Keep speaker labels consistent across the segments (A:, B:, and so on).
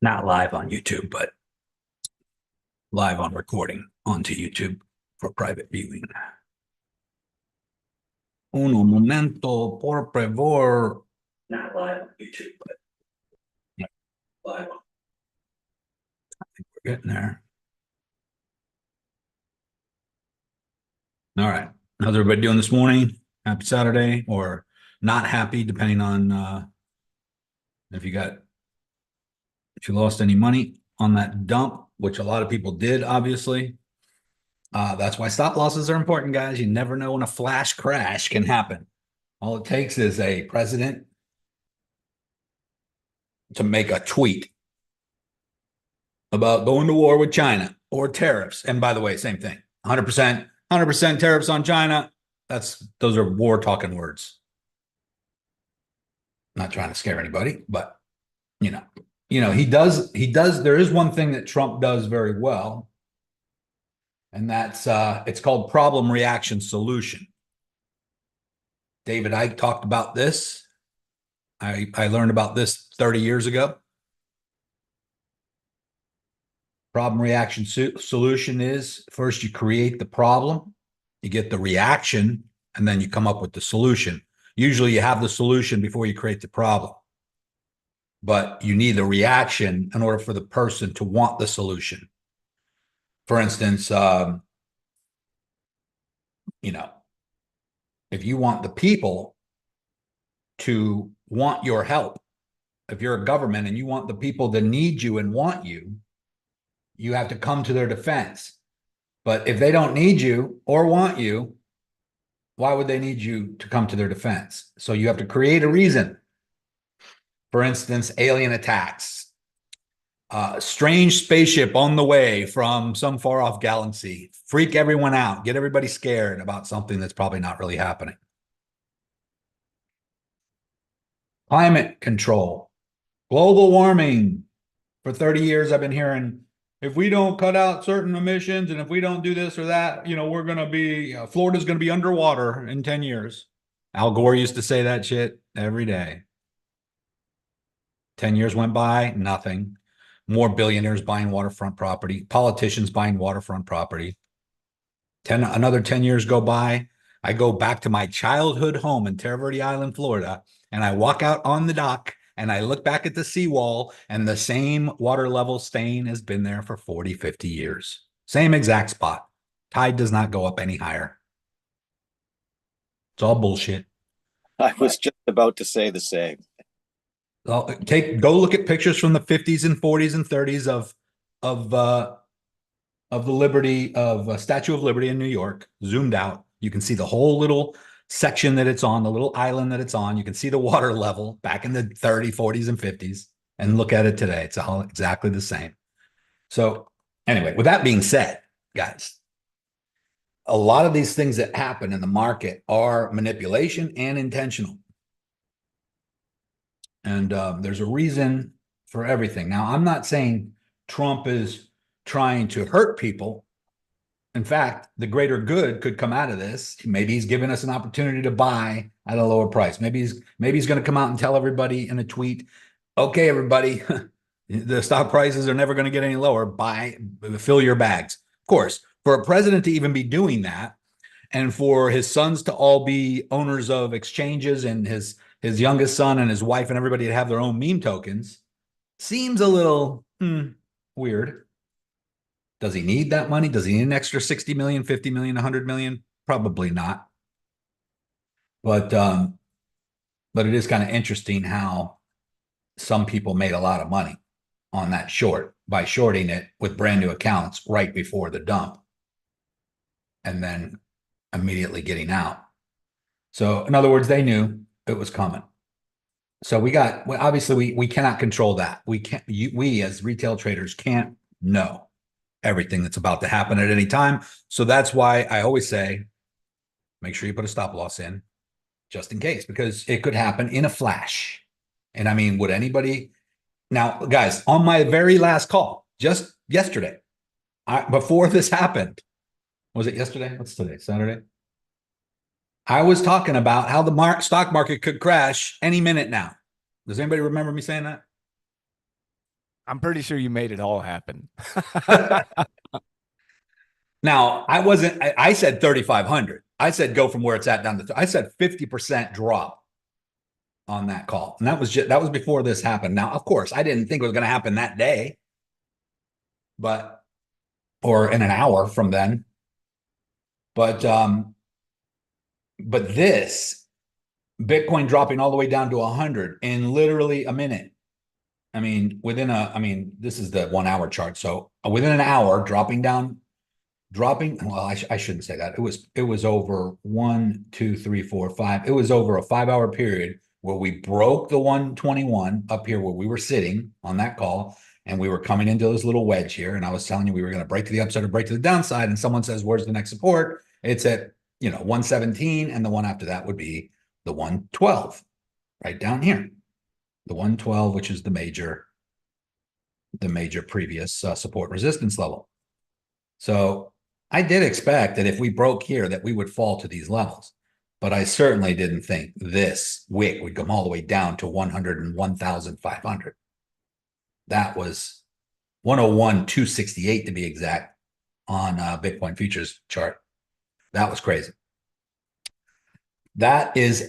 A: Not live on YouTube, but live on recording onto YouTube for private viewing. Uno momento, por favor. Not live on YouTube, but live on. I think we're getting there. All right. How's everybody doing this morning? Happy Saturday, or not happy, depending on if you lost any money on that dump, which a lot of people did, obviously. That's why stop losses are important, guys. You never know when a flash crash can happen. All it takes is a president to make a tweet about going to war with China or tariffs. And by the way, same thing. 100% tariffs on China. Those are war talking words. Not trying to scare anybody, but he does. There is one thing that Trump does very well, and that's it's called problem reaction solution. David Icke talked about this. I learned about this 30 years ago. Problem reaction solution is first you create the problem, you get the reaction, and then you come up with the solution. Usually you have the solution before you create the problem, but you need the reaction in order for the person to want the solution. For instance, if you want the people to want your help, if you're a government and you want the people to need you and want you, you have to come to their defense. But if they don't need you or want you, why would they need you to come to their defense? So you have to create a reason. For instance, alien attacks, strange spaceship on the way from some far off galaxy, freak everyone out, get everybody scared about something that's probably not really happening. Climate control, global warming. For 30 years, I've been hearing, if we don't cut out certain emissions and if we don't do this or that, we're going to be, Florida's going to be underwater in 10 years. Al Gore used to say that shit every day. 10 years went by, nothing. More billionaires buying waterfront property, politicians buying waterfront property. Another 10 years go by. I go back to my childhood home in Terra Verde Island, Florida, and I walk out on the dock and I look back at the seawall, and the same water level stain has been there for 40, 50 years. Same exact spot. Tide does not go up any higher. It's all bullshit.
B: I was just about to say the same.
A: Go look at pictures from the 50s and 40s and 30s of the Liberty, of Statue of Liberty in New York, zoomed out. You can see the whole little section that it's on, the little island that it's on. You can see the water level back in the 30s, 40s, and 50s, and look at it today. It's all exactly the same. So anyway, with that being said, guys, a lot of these things that happen in the market are manipulation and intentional. And there's a reason for everything. Now, I'm not saying Trump is trying to hurt people. In fact, the greater good could come out of this. Maybe he's giving us an opportunity to buy at a lower price. Maybe he's going to come out and tell everybody in a tweet, okay, everybody, the stock prices are never going to get any lower. Buy, fill your bags. Of course, for a president to even be doing that, and for his sons to all be owners of exchanges, and his youngest son and his wife and everybody to have their own meme tokens, seems a little weird. Does he need that money? Does he need an extra 60 million, 50 million, 100 million? Probably not. But it is kind of interesting how some people made a lot of money on that short by shorting it with brand new accounts right before the dump and then immediately getting out. So in other words, they knew it was coming. So obviously we cannot control that. We as retail traders can't know everything that's about to happen at any time. So that's why I always say, make sure you put a stop loss in just in case, because it could happen in a flash. And I mean, would anybody now, guys, on my very last call, just yesterday, before this happened, was it yesterday? What's today? Saturday? I was talking about how the stock market could crash any minute now. Does anybody remember me saying that?
C: I'm pretty sure you made it all happen.
A: Now, I said 3,500. I said go from where it's at down to, I said 50% drop on that call. And that was before this happened. Now, of course, I didn't think it was going to happen that day, or in an hour from then. But this Bitcoin dropping all the way down to 100 in literally a minute. I mean, this is the 1 hour chart. So within an hour, well, I shouldn't say that. It was over 1, 2, 3, 4, 5. It was over a 5 hour period where we broke the 121 up here where we were sitting on that call, and we were coming into this little wedge here. And I was telling you we were going to break to the upside or break to the downside. And someone says, "Where's the next support?" It's at 117, and the one after that would be the 112, right down here. The 112, which is the major previous support resistance level. So I did expect that if we broke here that we would fall to these levels, but I certainly didn't think this wick would come all the way down to 101,500. That was 101,268 to be exact on Bitcoin futures chart. That was crazy. That is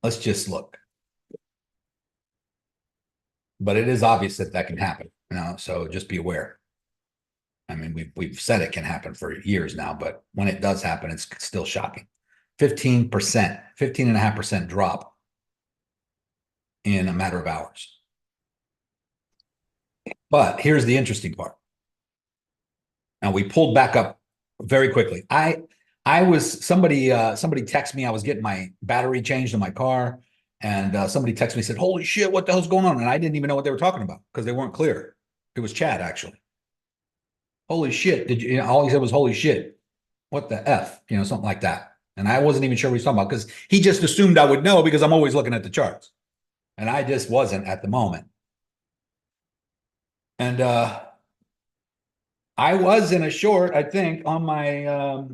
A: let's just look. But it is obvious that can happen, so just be aware. I mean, we've said it can happen for years now, but when it does happen, it's still shocking. 15%, 15.5% drop in a matter of hours. But here's the interesting part. Now we pulled back up very quickly. Somebody texted me. I was getting my battery changed in my car, and somebody texted me and said, "Holy shit, what the hell's going on?" And I didn't even know what they were talking about because they weren't clear. It was Chad, actually. Holy shit. All he said was, "Holy shit. What the F?" Something like that. And I wasn't even sure what he was talking about because he just assumed I would know because I'm always looking at the charts. And I just wasn't at the moment. And I was in a short, I think, on my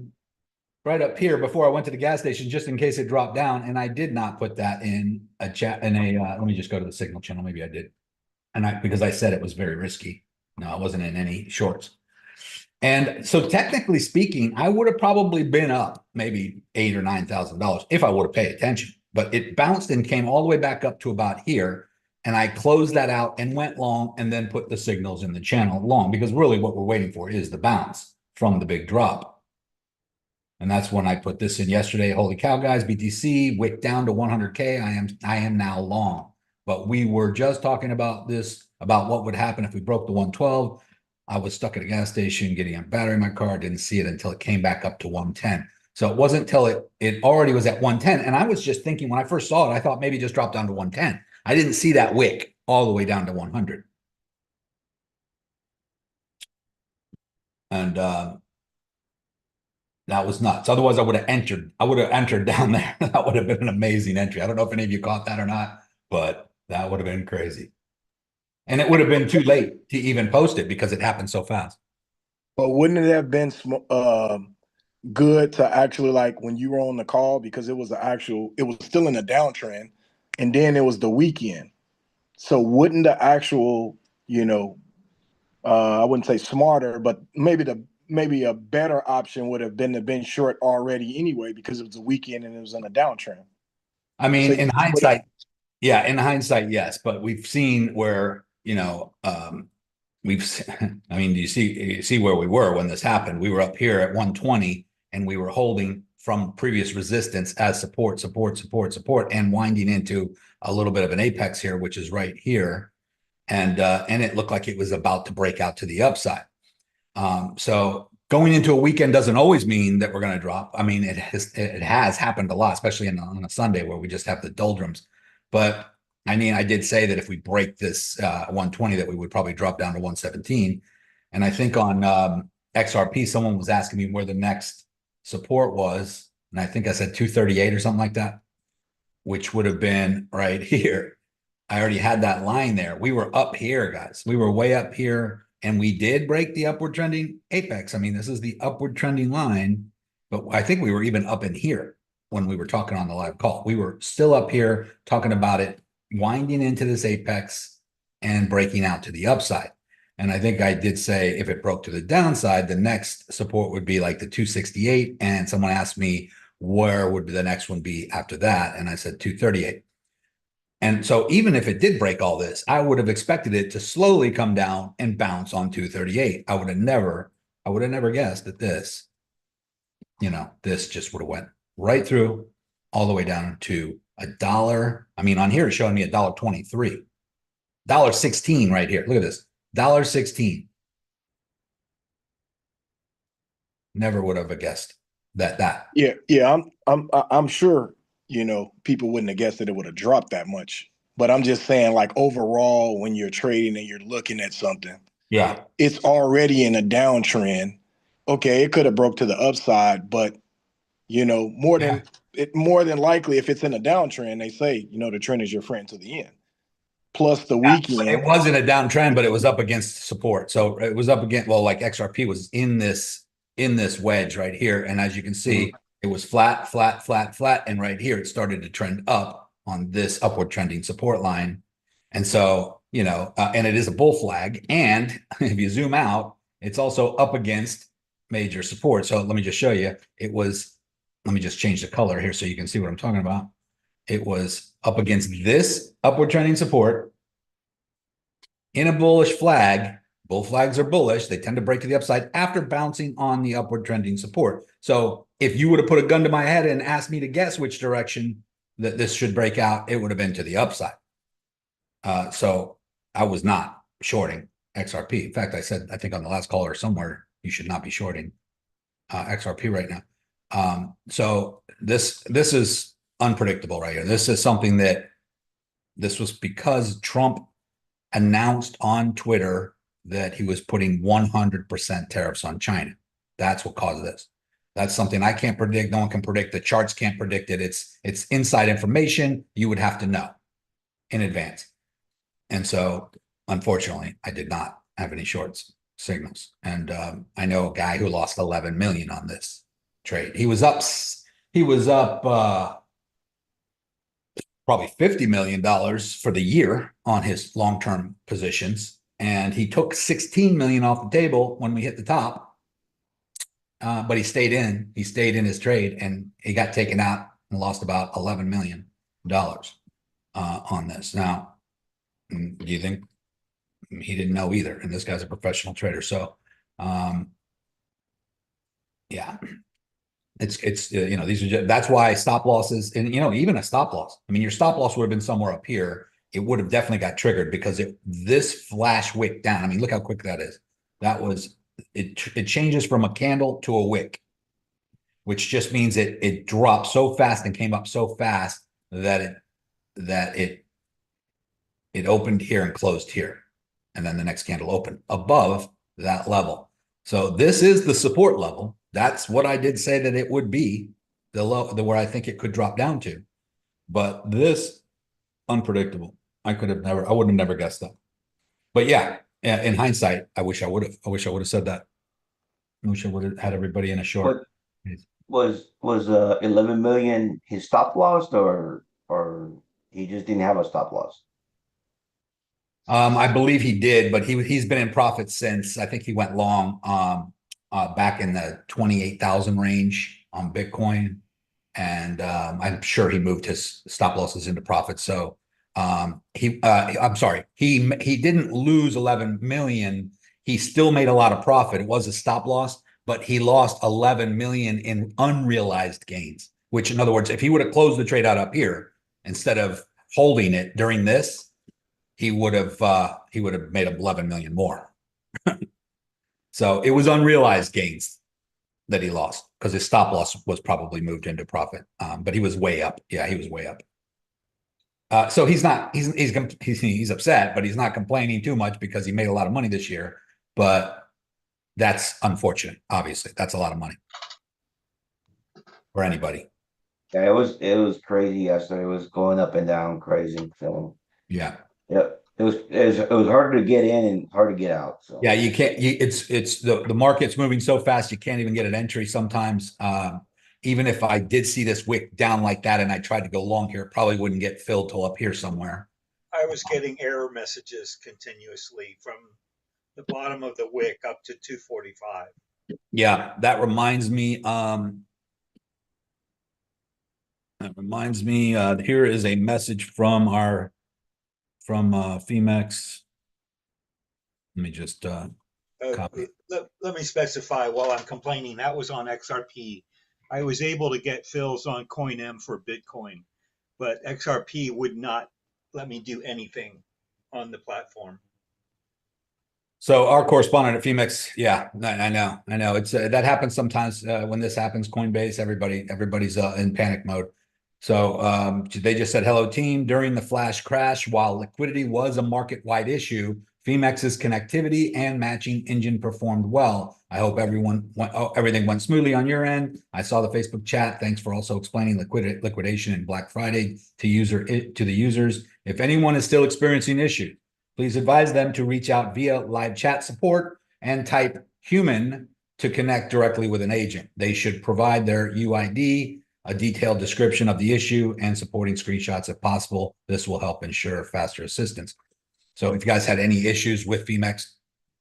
A: right up here before I went to the gas station, just in case it dropped down. And I did not put that in a chat, let me just go to the signal channel. Maybe I did. Because I said it was very risky. No, I wasn't in any shorts. And so technically speaking, I would have probably been up maybe $8,000 or $9,000 if I would have paid attention. But it bounced and came all the way back up to about here. And I closed that out and went long and then put the signals in the channel long, because really what we're waiting for is the bounce from the big drop. And that's when I put this in yesterday. Holy cow, guys, BTC wick down to 100K. I am now long. But we were just talking about what would happen if we broke the 112. I was stuck at a gas station getting a battery in my car. Didn't see it until it came back up to 110. So it wasn't until it already was at 110. And I was just thinking, when I first saw it, I thought maybe it just dropped down to 110. I didn't see that wick all the way down to 100. And that was nuts. Otherwise, I would have entered down there. That would have been an amazing entry. I don't know if any of you caught that or not, but that would have been crazy. And it would have been too late to even post it because it happened so fast.
D: But wouldn't it have been good to actually, like, when you were on the call, because it was still in a downtrend, and then it was the weekend. So wouldn't the actual, I wouldn't say smarter, but maybe a better option would have been to been short already anyway, because it was a weekend and it was in a downtrend.
A: I mean, in hindsight, yes, but we've seen where, do you see where we were when this happened? We were up here at 120 and we were holding from previous resistance as support, and winding into a little bit of an apex here, which is right here. And it looked like it was about to break out to the upside. So going into a weekend doesn't always mean that we're going to drop. I mean, it has happened a lot, especially on a Sunday where we just have the doldrums. But I mean, I did say that if we break this 120, that we would probably drop down to 117. And I think on XRP, someone was asking me where the next support was. And I think I said 238 or something like that, which would have been right here. I already had that line there. We were up here, guys. We were way up here, and we did break the upward trending apex. I mean, this is the upward trending line, but I think we were even up in here when we were talking on the live call. We were still up here talking about it, winding into this apex, and breaking out to the upside. And I think I did say if it broke to the downside, the next support would be like the 268. And someone asked me where would the next one be after that, and I said 238. And so even if it did break all this, I would have expected it to slowly come down and bounce on 238. I would have never guessed that this, this just would have went right through all the way down to $1. I mean, on here it's showing me $1.23, $1.16 right here. Look at this, $1.16. Never would have guessed that.
D: Yeah. I'm sure, people wouldn't have guessed that it would have dropped that much. But I'm just saying, like, overall, when you're trading and you're looking at something,
A: Yeah.
D: it's already in a downtrend. Okay, it could have broke to the upside, but more than likely, if it's in a downtrend, they say, the trend is your friend to the end. Plus the weekend.
A: It wasn't a downtrend, but it was up against support. So it was up against, well, like XRP was in this wedge right here. And as you can see, it was flat, flat, flat, flat. And right here, it started to trend up on this upward trending support line. And so, and it is a bull flag. And if you zoom out, it's also up against major support. So let me just show you. Let me just change the color here so you can see what I'm talking about. It was up against this upward trending support in a bullish flag. Bull flags are bullish. They tend to break to the upside after bouncing on the upward trending support. So if you would have put a gun to my head and asked me to guess which direction that this should break out, it would have been to the upside. So I was not shorting XRP. In fact, I said, I think on the last call or somewhere, you should not be shorting XRP right now. So this is unpredictable right here. This is something this was because Trump announced on Twitter that he was putting 100% tariffs on China. That's what caused this. That's something I can't predict. No one can predict. The charts can't predict it. It's inside information you would have to know in advance. And so, unfortunately, I did not have any shorts signals. And I know a guy who lost 11 million on this trade. He was up probably $50 million for the year on his long-term positions. And he took 16 million off the table when we hit the top. But he stayed in his trade, and he got taken out and lost about $11 million on this. Now, do you think he didn't know either? And this guy's a professional trader. So, yeah, it's these are just, that's why stop losses, and even a stop loss. I mean, your stop loss would have been somewhere up here. It would have definitely got triggered because this flash wick down. I mean, look how quick that is. That was it. It changes from a candle to a wick, which just means it dropped so fast and came up so fast that it opened here and closed here, and then the next candle opened above that level. So this is the support level. That's what I did say that it would be, the low, where I think it could drop down to. But this, unpredictable. I wouldn't have never guessed that. But yeah, in hindsight, I wish I would have said that. I wish I would have had everybody in a short.
E: Was 11 million his stop loss, or he just didn't have a stop loss?
A: I believe he did, but he's been in profit since. I think he went long back in the 28,000 range on Bitcoin, and I'm sure he moved his stop losses into profit. So I'm sorry, he didn't lose 11 million. He still made a lot of profit. It was a stop loss, but he lost 11 million in unrealized gains, which, in other words, if he would have closed the trade out up here instead of holding it during this, he would have made 11 million more. So it was unrealized gains that he lost because his stop loss was probably moved into profit. But he was way up. Yeah, he was way up. So he's upset, but he's not complaining too much because he made a lot of money this year. But that's unfortunate. Obviously, that's a lot of money for anybody.
E: Yeah, it was crazy yesterday. It was going up and down crazy. So
A: yeah,
E: it was hard to get in and hard to get out. So
A: yeah, you can't. It's the market's moving so fast you can't even get an entry sometimes. Even if I did see this wick down like that and I tried to go long here, it probably wouldn't get filled till up here somewhere.
F: I was getting error messages continuously from the bottom of the wick up to 245.
A: Yeah, that reminds me. Here is a message from Phemex. Let me just copy.
F: Let me specify while I'm complaining. That was on XRP. I was able to get fills on CoinM for Bitcoin, but XRP would not let me do anything on the platform.
A: So our correspondent at Phemex, yeah, I know. It's that happens sometimes when this happens. Coinbase, everybody's in panic mode. So they just said, hello, team. During the flash crash, while liquidity was a market-wide issue, Phemex's connectivity and matching engine performed well. I hope everything went smoothly on your end. I saw the Facebook chat. Thanks for also explaining liquidation and Black Friday to the users. If anyone is still experiencing issues, please advise them to reach out via live chat support and type human to connect directly with an agent. They should provide their UID, a detailed description of the issue, and supporting screenshots if possible. This will help ensure faster assistance. So if you guys had any issues with Phemex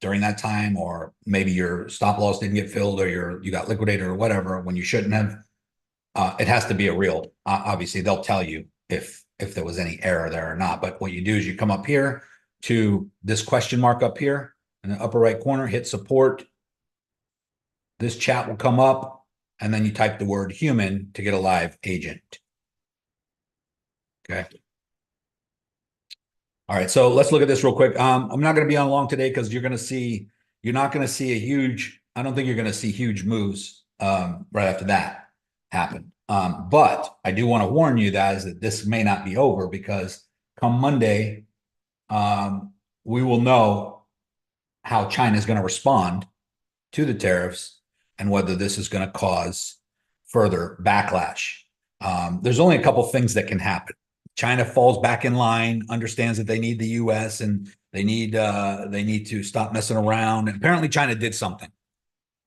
A: during that time, or maybe your stop loss didn't get filled, or you got liquidated or whatever when you shouldn't have, it has to be a real, obviously they'll tell you if there was any error there or not. But what you do is you come up here to this question mark up here in the upper right corner, hit support. This chat will come up, and then you type the word human to get a live agent. Okay. All right, so let's look at this real quick. I'm not going to be on long today because you're not going to see a huge, I don't think you're going to see huge moves right after that happen. But I do want to warn you guys that this may not be over, because come Monday, we will know how China is going to respond to the tariffs and whether this is going to cause further backlash. There's only a couple things that can happen. China falls back in line, understands that they need the U.S. and they need to stop messing around. And apparently China did something.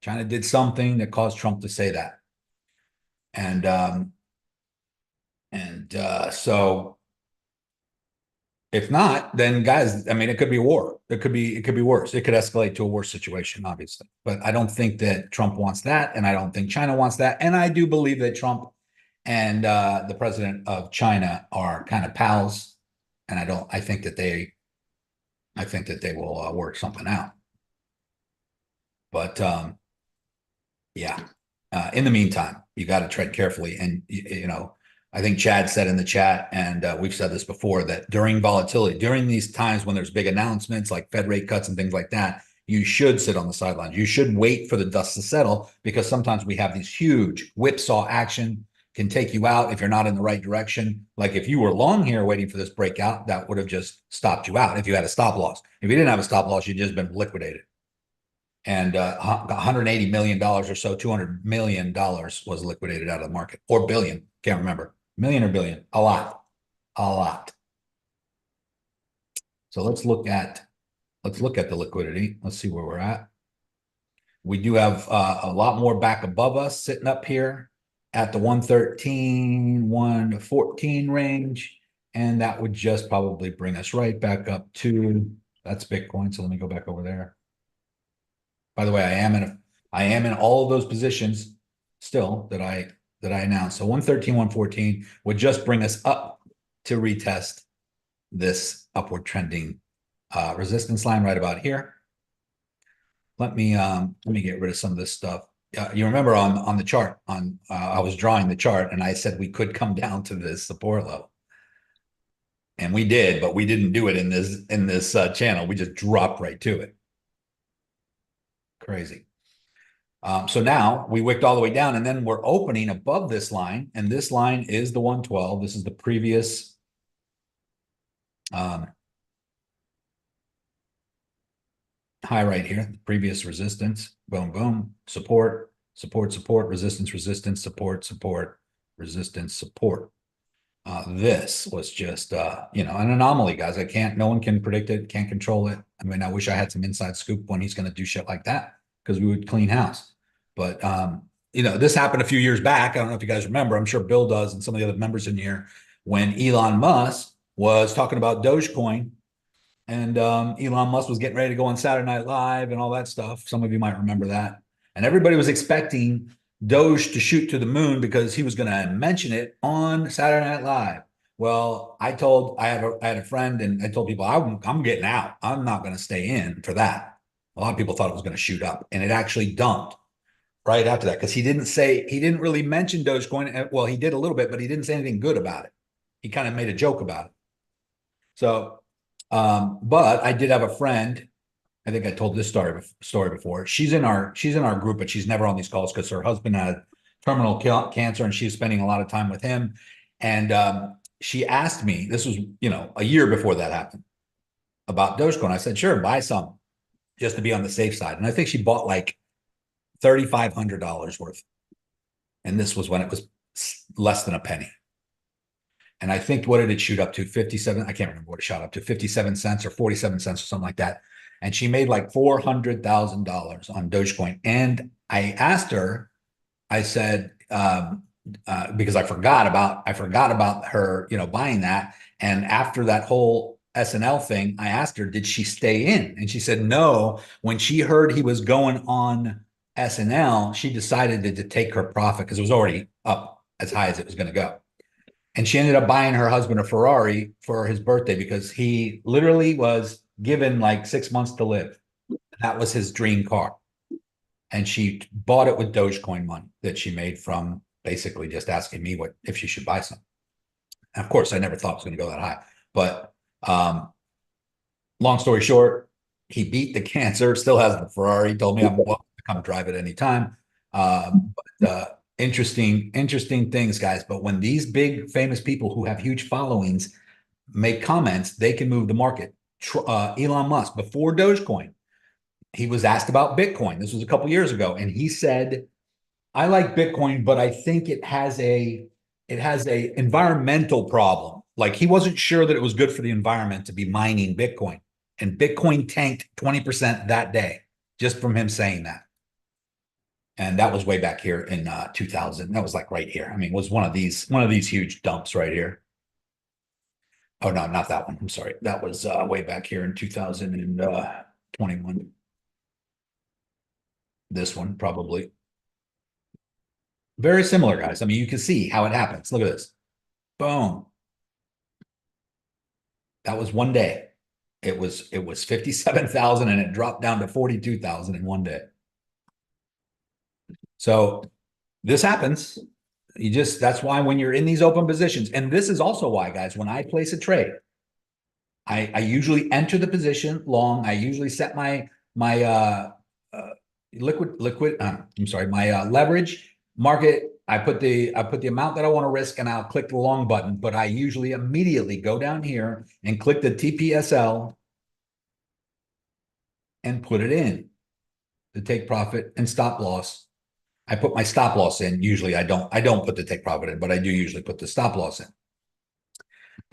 A: China did something that caused Trump to say that. So if not, then guys, I mean, it could be war. It could be worse. It could escalate to a worse situation, obviously. But I don't think that Trump wants that, and I don't think China wants that. And I do believe that Trump and the president of China are kind of pals, and I think that they will work something out. But yeah, in the meantime, you got to tread carefully. And I think Chad said in the chat, and we've said this before, that during volatility, during these times when there's big announcements like Fed rate cuts and things like that, you should sit on the sidelines. You should wait for the dust to settle, because sometimes we have these huge whipsaw action can take you out if you're not in the right direction. Like if you were long here waiting for this breakout, that would have just stopped you out if you had a stop loss. If you didn't have a stop loss, you'd just been liquidated. And $180 million or so, $200 million was liquidated out of the market, or billion, can't remember. Million or billion, a lot. So let's look at the liquidity. Let's see where we're at. We do have a lot more back above us sitting up here at the 113, 114 range. And that would just probably bring us right back up to, that's Bitcoin. So let me go back over there. By the way, I am in all of those positions still that I announced. So 113, 114 would just bring us up to retest this upward trending resistance line right about here. Let me get rid of some of this stuff. You remember on the chart, I was drawing the chart, and I said we could come down to this support level, and we did, but we didn't do it in this channel. We just dropped right to it. Crazy. So now we wicked all the way down, and then we're opening above this line, and this line is the 112. This is the previous high right here, the previous resistance. Boom, boom, support, resistance, support, resistance, support. This was just an anomaly, guys. No one can predict it, can't control it. I mean, I wish I had some inside scoop when he's going to do shit like that, because we would clean house. But this happened a few years back. I don't know if you guys remember. I'm sure Bill does, and some of the other members in here, when Elon Musk was talking about Dogecoin, and Elon Musk was getting ready to go on Saturday Night Live and all that stuff. Some of you might remember that. And everybody was expecting Doge to shoot to the moon because he was going to mention it on Saturday Night Live. Well, I had a friend, and I told people I'm getting out. I'm not going to stay in for that. A lot of people thought it was going to shoot up, and it actually dumped right after that because he didn't really mention Dogecoin. Well, he did a little bit, but he didn't say anything good about it. He kind of made a joke about it. So, but I did have a friend. I think I told this story before. She's in our group, but she's never on these calls because her husband had terminal cancer, and she's spending a lot of time with him. And she asked me, this was a year before that happened, about Dogecoin. I said, sure, buy some, just to be on the safe side. And I think she bought like $3,500 worth. And this was when it was less than a penny. And I think, what did it shoot up to? 57. I can't remember what it shot up to, 57 cents or 47 cents or something like that. And she made like $400,000 on Dogecoin. And I asked her, I said, because I forgot about her, buying that. And after that whole SNL thing, I asked her, did she stay in? And she said, no. When she heard he was going on SNL, she decided to take her profit because it was already up as high as it was going to go. And she ended up buying her husband a Ferrari for his birthday because he literally was given like 6 months to live. That was his dream car. And she bought it with Dogecoin money that she made from basically just asking me if she should buy some. And of course, I never thought it was going to go that high. But long story short, he beat the cancer, still has the Ferrari, told me I'm welcome to come drive it anytime. Interesting things, guys. But when these big famous people who have huge followings make comments, they can move the market. Elon Musk, before Dogecoin, he was asked about Bitcoin. This was a couple years ago, and he said, I like Bitcoin, but I think it has a environmental problem. Like, he wasn't sure that it was good for the environment to be mining Bitcoin. And Bitcoin tanked 20% that day just from him saying that. And that was way back here in 2000. That was like right here. I mean, it was one of these huge dumps right here. Oh, no, not that one. I'm sorry. That was way back here in 2021. This one, probably. Very similar, guys. I mean, you can see how it happens. Look at this. Boom. That was one day. It was 57,000 and it dropped down to 42,000 in one day. So this happens. That's why when you're in these open positions, and this is also why, guys, when I place a trade, I usually enter the position long. I usually set my leverage market. I put the amount that I want to risk, and I'll click the long button, but I usually immediately go down here and click the TPSL and put it in to take profit and stop loss. I put my stop loss in. Usually I don't put the take profit in, but I do usually put the stop loss in.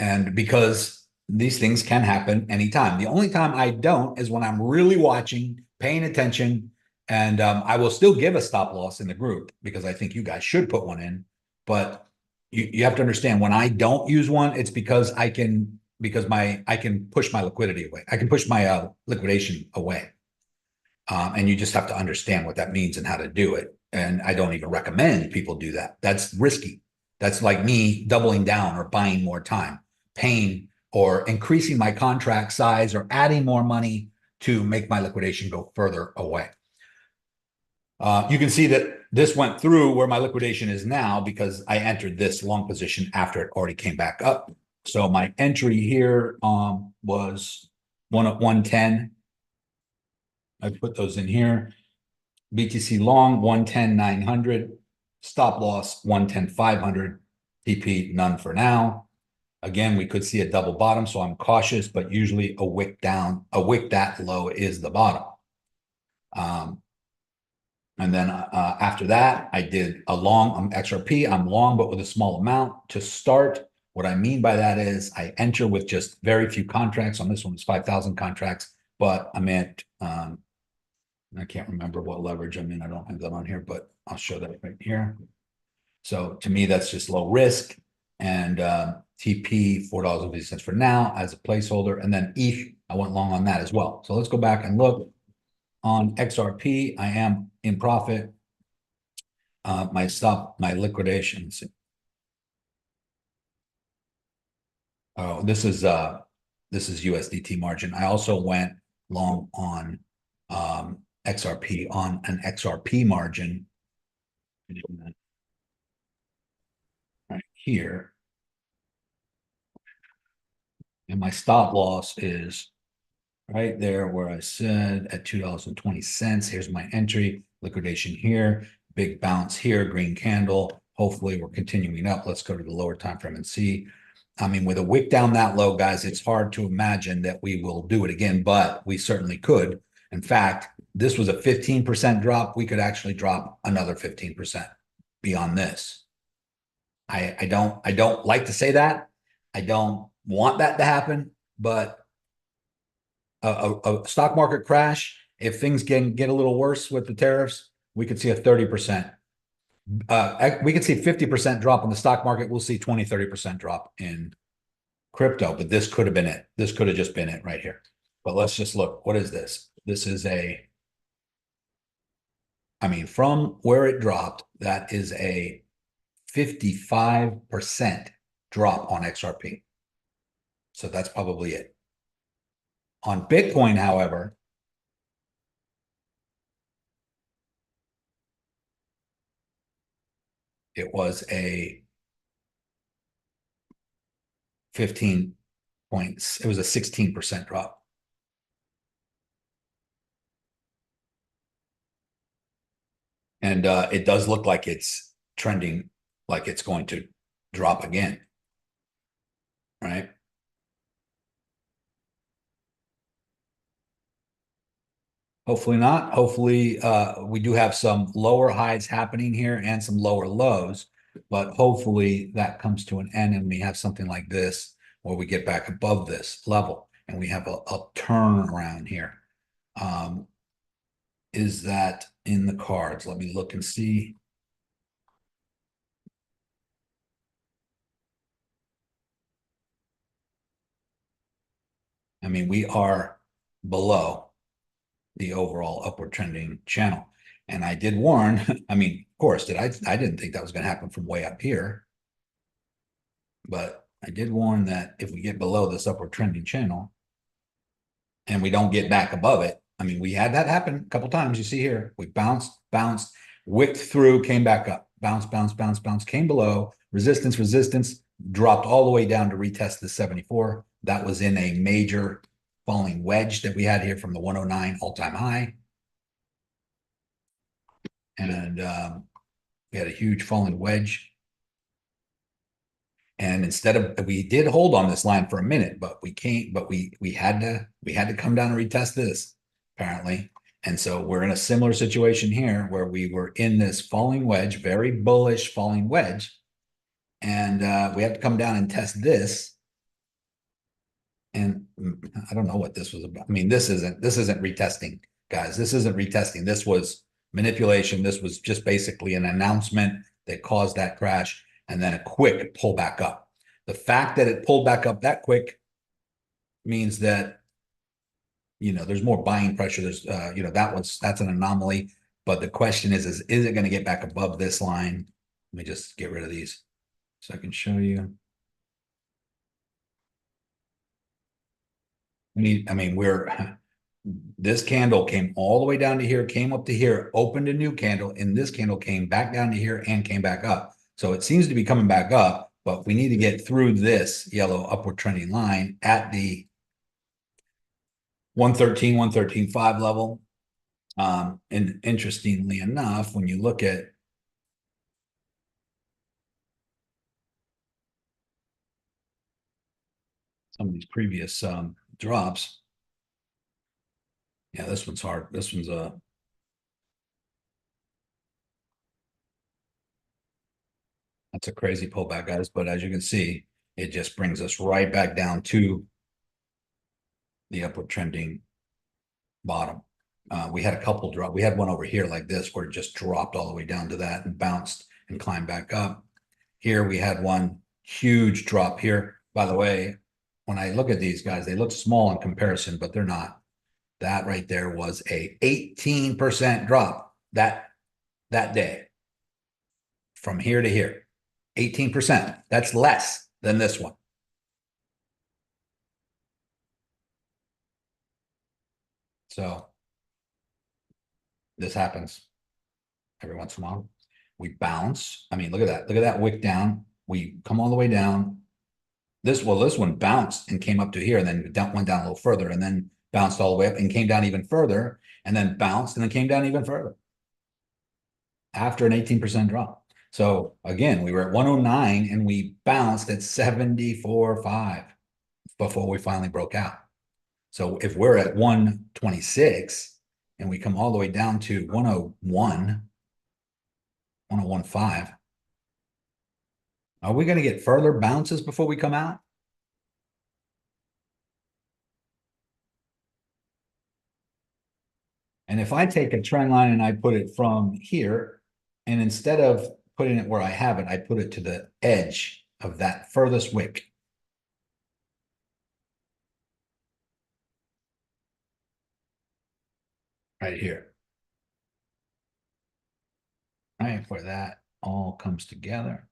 A: And because these things can happen anytime. The only time I don't is when I'm really watching, paying attention, and I will still give a stop loss in the group because I think you guys should put one in. But you have to understand, when I don't use one, it's because I can push my liquidity away. I can push my liquidation away. And you just have to understand what that means and how to do it. And I don't even recommend people do that. That's risky. That's like me doubling down or buying more time, paying or increasing my contract size or adding more money to make my liquidation go further away. You can see that this went through where my liquidation is now because I entered this long position after it already came back up. So my entry here was 110. I put those in here. BTC long 110,900, stop loss 110,500, TP none for now. Again, we could see a double bottom, so I'm cautious, but usually a wick that low is the bottom. And then after that, I did a long XRP. I'm long, but with a small amount to start. What I mean by that is I enter with just very few contracts. On this one, it's 5,000 contracts, but I'm at I can't remember what leverage I'm in. I don't have that on here, but I'll show that right here. So to me, that's just low risk. And TP, $4.50 for now as a placeholder. And then ETH, I went long on that as well. So let's go back and look on XRP. I am in profit. My liquidations. Oh, this is USDT margin. I also went long on XRP on an XRP margin right here. And my stop loss is right there where I said at $2.20. Here's my entry, liquidation here, big bounce here, green candle. Hopefully we're continuing up. Let's go to the lower time frame and see. I mean, with a wick down that low, guys, it's hard to imagine that we will do it again, but we certainly could. In fact, this was a 15% drop. We could actually drop another 15% beyond this. I don't like to say that. I don't want that to happen, but a stock market crash, if things get a little worse with the tariffs, we could see a 30%. We could see 50% drop in the stock market. We'll see 20-30% drop in crypto, but this could have been it. This could have just been it right here. But let's just look. What is this? This is I mean, from where it dropped, that is a 55% drop on XRP. So that's probably it. On Bitcoin, however, it was a 15 points. It was a 16% drop. And it does look like it's trending like it's going to drop again. Right? Hopefully not. Hopefully we do have some lower highs happening here and some lower lows, but hopefully that comes to an end and we have something like this where we get back above this level and we have a turnaround here. Is that in the cards? Let me look and see. I mean, we are below the overall upward trending channel. And I did warn, I mean, of course, I didn't think that was going to happen from way up here. But I did warn that if we get below this upward trending channel and we don't get back above it, I mean, we had that happen a couple times. You see here, we bounced, wicked through, came back up, bounce, came below, resistance, dropped all the way down to retest the 74. That was in a major falling wedge that we had here from the 109 all-time high. And we had a huge falling wedge. And instead of, we did hold on this line for a minute, but we had to come down and retest this apparently. And so we're in a similar situation here where we were in this falling wedge, very bullish falling wedge. And we have to come down and test this. And I don't know what this was about. I mean, this isn't retesting, guys. This isn't retesting. This was manipulation. This was just basically an announcement that caused that crash and then a quick pullback up. The fact that it pulled back up that quick means that, you know, there's more buying pressure. There's, you know, that's an anomaly. But the question is it going to get back above this line? Let me just get rid of these so I can show you. I mean, this candle came all the way down to here, came up to here, opened a new candle, and this candle came back down to here and came back up. So it seems to be coming back up, but we need to get through this yellow upward trending line at the 113, 113.5 level. And interestingly enough, when you look at some of these previous drops, yeah, this one's hard. This one's that's a crazy pullback, guys. But as you can see, it just brings us right back down to the upward trending bottom. We had a couple drop. We had one over here like this where it just dropped all the way down to that and bounced and climbed back up. Here we had one Huge drop here. By the way, when I look at these guys, they look small in comparison, but they're not. That right there was a 18% drop that day from here to here. 18%. That's less than this one. So this happens every once in a while. We bounce. I mean, look at that. Look at that wick down. We come all the way down. This one bounced and came up to here, and then went down a little further, and then bounced all the way up and came down even further, and then bounced and then came down even further after an 18% drop. So again, we were at 109 and we bounced at 74.5 before we finally broke out. So if we're at 126 and we come all the way down to 101, 101.5, are we going to get further bounces before we come out? And if I take a trend line and I put it from here, and instead of putting it where I have it, I put it to the edge of that furthest wick. Right here. Right, where that all comes together.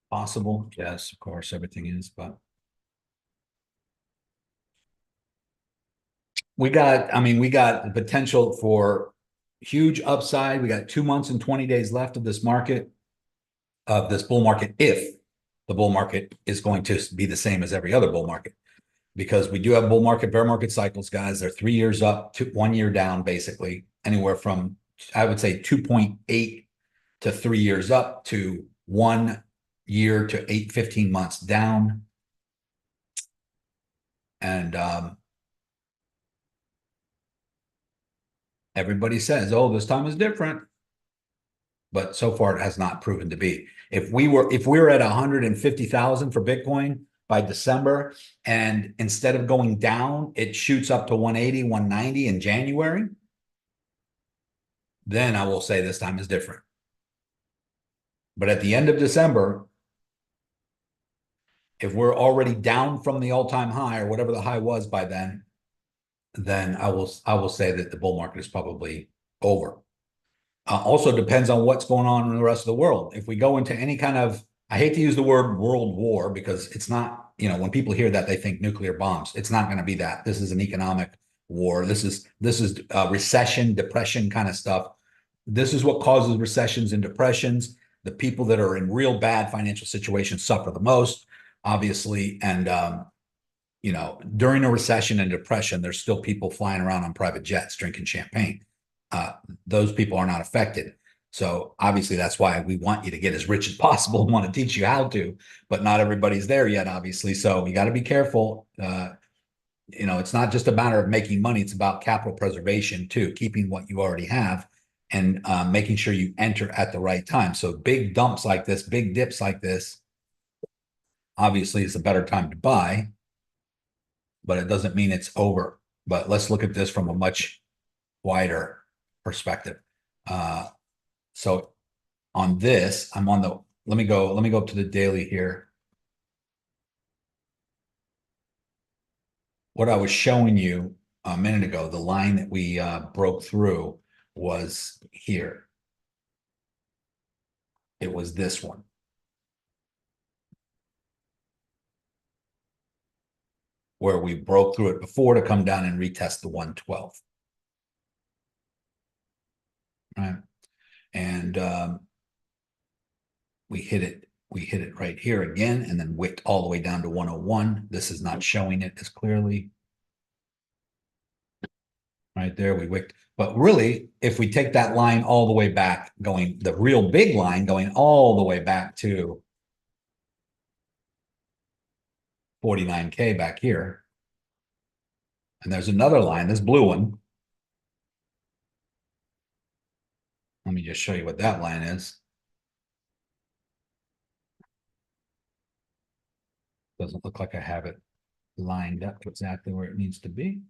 A: Possible, yes, of course, everything is, but we got the potential for huge upside. We got 2 months and 20 days left of this market, of this bull market, if the bull market is going to be the same as every other bull market, because we do have bull market, bear market cycles, guys. They're 3 years up to 1 year down, basically anywhere from, I would say, 2.8 to 3 years up to 1 year to 15 months down. And everybody says, oh, this time is different. But so far it has not proven to be. If we were at 150,000 for Bitcoin by December, and instead of going down, it shoots up to 180, 190 in January, then I will say this time is different. But at the end of December, if we're already down from the all-time high or whatever the high was by then I will say that the bull market is probably over. Also depends on what's going on in the rest of the world. If we go into any kind of, I hate to use the word world war because it's not, when people hear that, they think nuclear bombs. It's not going to be that. This is an economic war. This is recession, depression kind of stuff. This is what causes recessions and depressions. The people that are in real bad financial situations suffer the most, obviously. And, during a recession and depression, there's still people flying around on private jets, drinking champagne. Those people are not affected. So obviously that's why we want you to get as rich as possible and want to teach you how to, but not everybody's there yet, obviously. So you got to be careful. It's not just a matter of making money. It's about capital preservation too, keeping what you already have and making sure you enter at the right time. So big dumps like this, big dips like this, obviously is a better time to buy, but it doesn't mean it's over. But let's look at this from a much wider perspective. So on this, I'm on the, let me go to the daily here. What I was showing you a minute ago, the line that we broke through was here. It was this one. Where we broke through it before to come down and retest the 112. Right. And we hit it right here again, and then wicked all the way down to 101. This is not showing it as clearly. Right there, we wicked. But really, if we take that line all the way back, going the real big line, going all the way back to 49K back here. And there's another line, this blue one. Let me just show you what that line is. Doesn't look like I have it lined up exactly where it needs to be.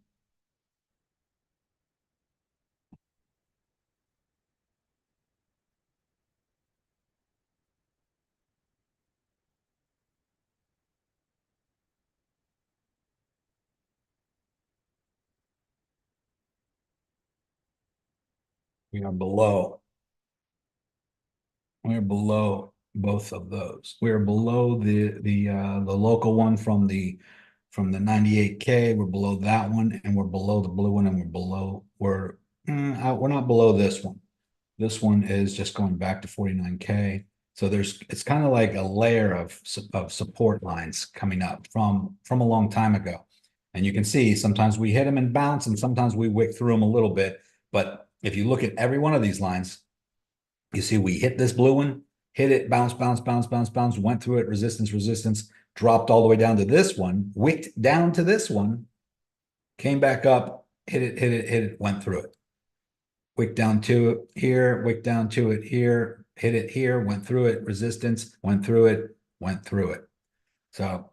A: We are below. We're below both of those. We're below the local one from the 98K. We're below that one, and we're below the blue one, and we're not below this one. This one is just going back to 49K. So it's kind of like a layer of support lines coming up from a long time ago. And you can see sometimes we hit them and bounce, and sometimes we wick through them a little bit. But if you look at every one of these lines, you see we hit this blue one, hit it, bounce, bounce, bounce, bounce, bounce, went through it, resistance, resistance, dropped all the way down to this one, wicked down to this one, came back up, hit it, hit it, hit it, went through it. Wick down to it here, wick down to it here, hit it here, went through it, resistance, went through it, went through it. So,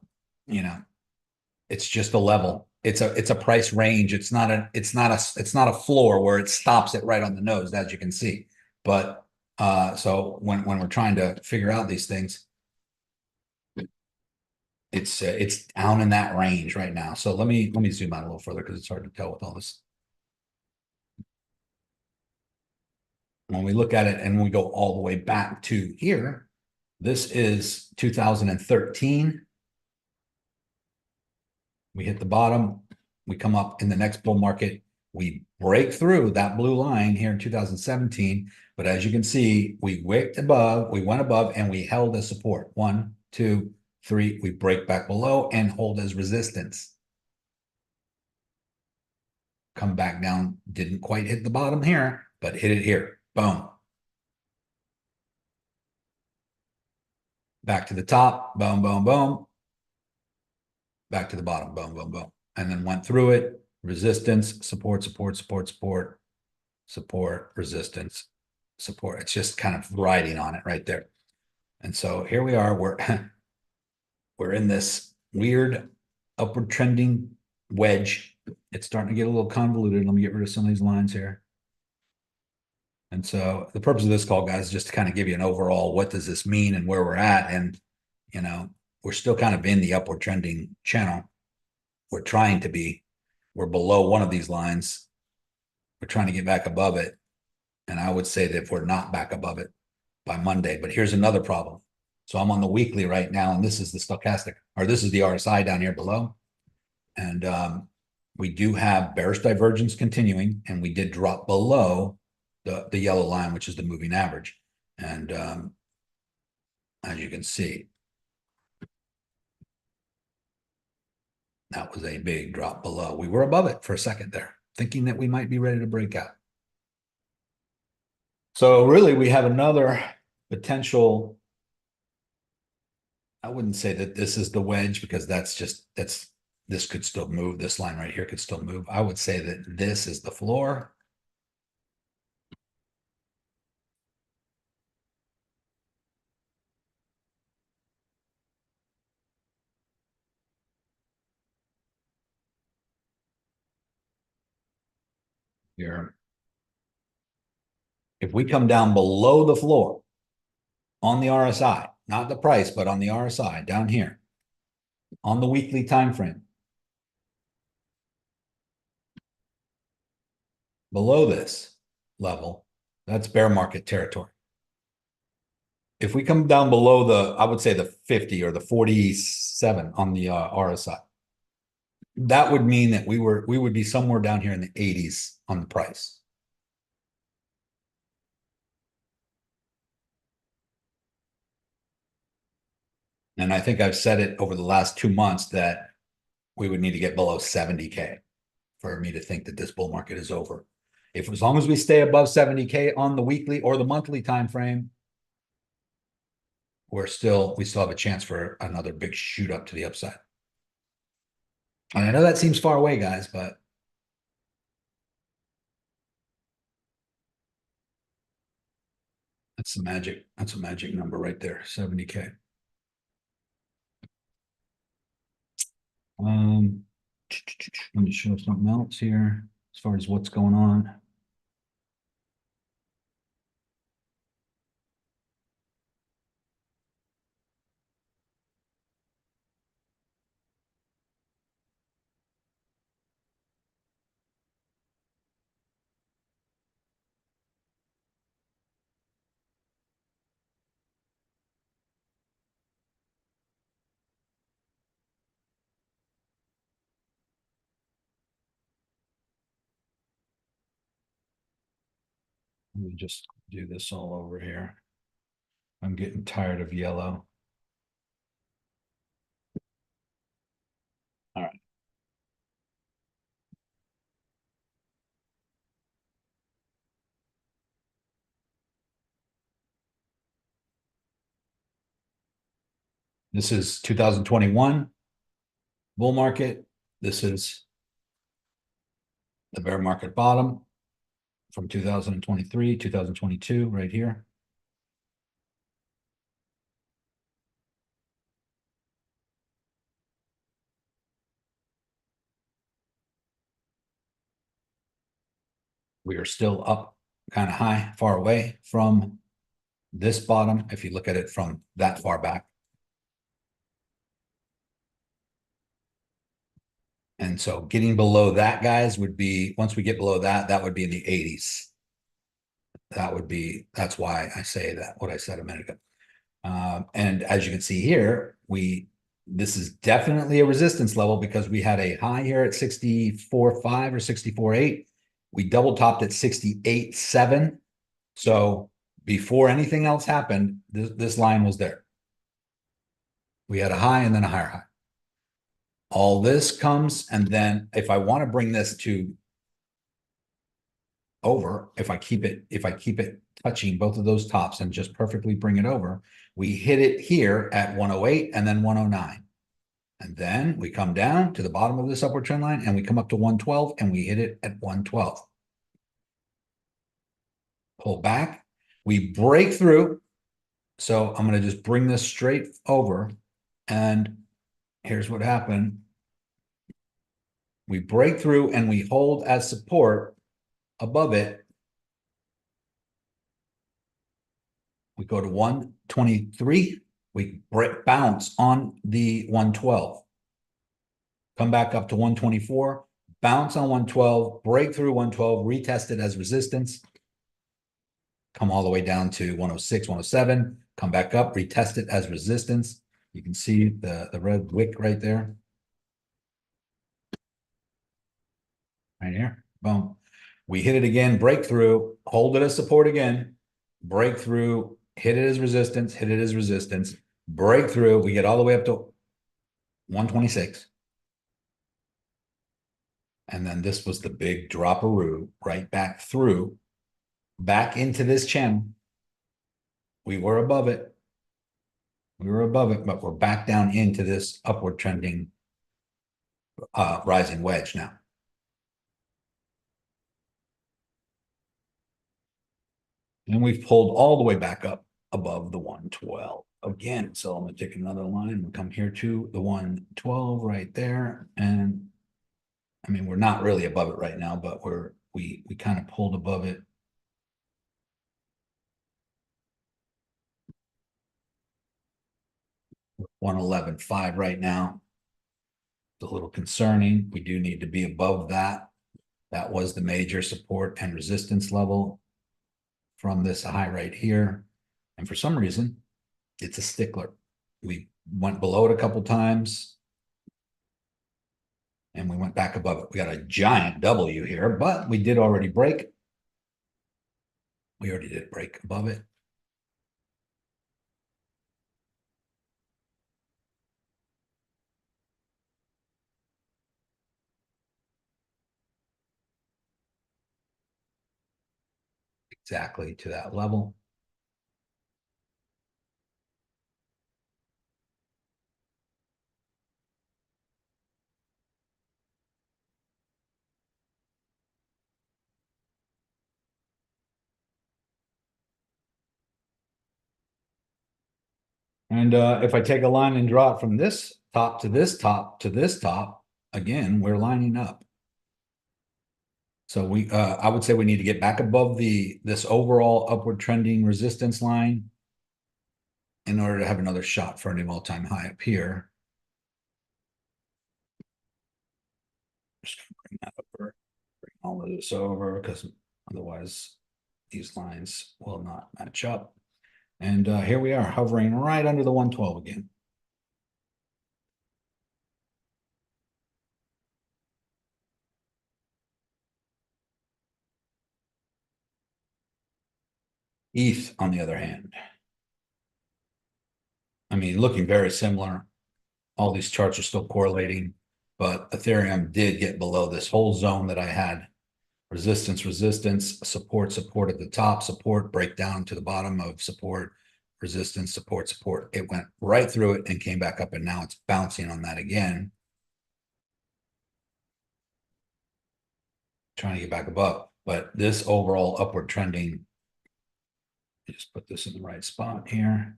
A: it's just a level. It's a price range. It's not a floor where it stops it right on the nose, as you can see. But so when we're trying to figure out these things, it's down in that range right now. So let me zoom out a little further because it's hard to tell with all this. When we look at it and we go all the way back to here, this is 2013. We hit the bottom, we come up in the next bull market, we break through that blue line here in 2017. But as you can see, we went above, and we held as support. 1, 2, 3, we break back below and hold as resistance. Come back down, didn't quite hit the bottom here, but hit it here. Boom. Back to the top, boom, boom, boom. Back to the bottom, boom, boom, boom. And then went through it, resistance, support, support, support, support, support, resistance, support. It's just kind of riding on it right there. And so here we are, we're in this weird upward trending wedge. It's starting to get a little convoluted. Let me get rid of some of these lines here. And so the purpose of this call, guys, is just to kind of give you an overall, what does this mean and where we're at? And, we're still kind of in the upward trending channel. We're trying to be. We're below one of these lines. We're trying to get back above it. And I would say that if we're not back above it by Monday, but here's another problem. So I'm on the weekly right now, and this is the stochastic, or this is the RSI down here below. And we do have bearish divergence continuing, and we did drop below the yellow line, which is the moving average. And as you can see, that was a big drop below. We were above it for a second there, thinking that we might be ready to break out. So really, we have another potential. I wouldn't say that this is the wedge, because this could still move. This line right here could still move. I would say that this is the floor. Here. If we come down below the floor on the RSI, not the price, but on the RSI down here on the weekly time frame, below this level, that's bear market territory. If we come down below I would say the 50 or the 47 on the RSI, that would mean that we would be somewhere down here in the 80s on the price. And I think I've said it over the last 2 months that we would need to get below 70K for me to think that this bull market is over. As long as we stay above 70K on the weekly or the monthly time frame, we still have a chance for another big shoot up to the upside. And I know that seems far away, guys, but that's a magic number right there, 70K. Um, let me show something else here as far as what's going on. Let me just do this all over here. I'm getting tired of yellow. All right. This is 2021 bull market. This is the bear market bottom from 2023, 2022, right here. We are still up kind of high, far away from this bottom, if you look at it from that far back. And so getting below that, guys, would be, once we get below that, that would be in the 80s. That would be, that's why I say that, what I said a minute ago. And as you can see here, this is definitely a resistance level because we had a high here at 64.5 or 64.8. We double topped at 68.7. So before anything else happened, this line was there. We had a high and then a higher high. All this comes, and then if I want to bring this to over, if I keep it touching both of those tops and just perfectly bring it over, we hit it here at 108 and then 109. And then we come down to the bottom of this upward trend line and we come up to 112 and we hit it at 112. Pull back, we break through. So I'm going to just bring this straight over, and here's what happened. We break through and we hold as support above it. We go to 123. We bounce on the 112. Come back up to 124. Bounce on 112. Break through 112. Retest it as resistance. Come all the way down to 106, 107. Come back up. Retest it as resistance. You can see the red wick right there. Right here. Boom. We hit it again. Breakthrough. Hold it as support again. Breakthrough. Hit it as resistance. Hit it as resistance. Breakthrough. We get all the way up to 126. And then this was the big drop-a-roo right back through, back into this channel. We were above it. We were above it, but we're back down into this upward trending rising wedge now. And we've pulled all the way back up above the 112 again. So I'm going to take another line. We'll come here to the 112 right there. And I mean, we're not really above it right now, but we kind of pulled above it. We're 111.5 right now. It's a little concerning. We do need to be above that. That was the major support and resistance level from this high right here. And for some reason, it's a stickler. We went below it a couple times and we went back above it. We got a giant W here, but we did already break. We already did break above it. Exactly to that level. And if I take a line and draw it from this top to this top to this top, again, we're lining up. So I would say we need to get back above this overall upward trending resistance line in order to have another shot for a new all-time high up here. Just bring that over, bring all of this over, because otherwise these lines will not match up. And here we are, hovering right under the 112 again. ETH, on the other hand, I mean, looking very similar. All these charts are still correlating, but Ethereum did get below this whole zone that I had. Resistance, resistance, support, support at the top, support, break down to the bottom of support, resistance, support, support. It went right through it and came back up, and now it's bouncing on that again. Trying to get back above, but this overall upward trending, just put this in the right spot here.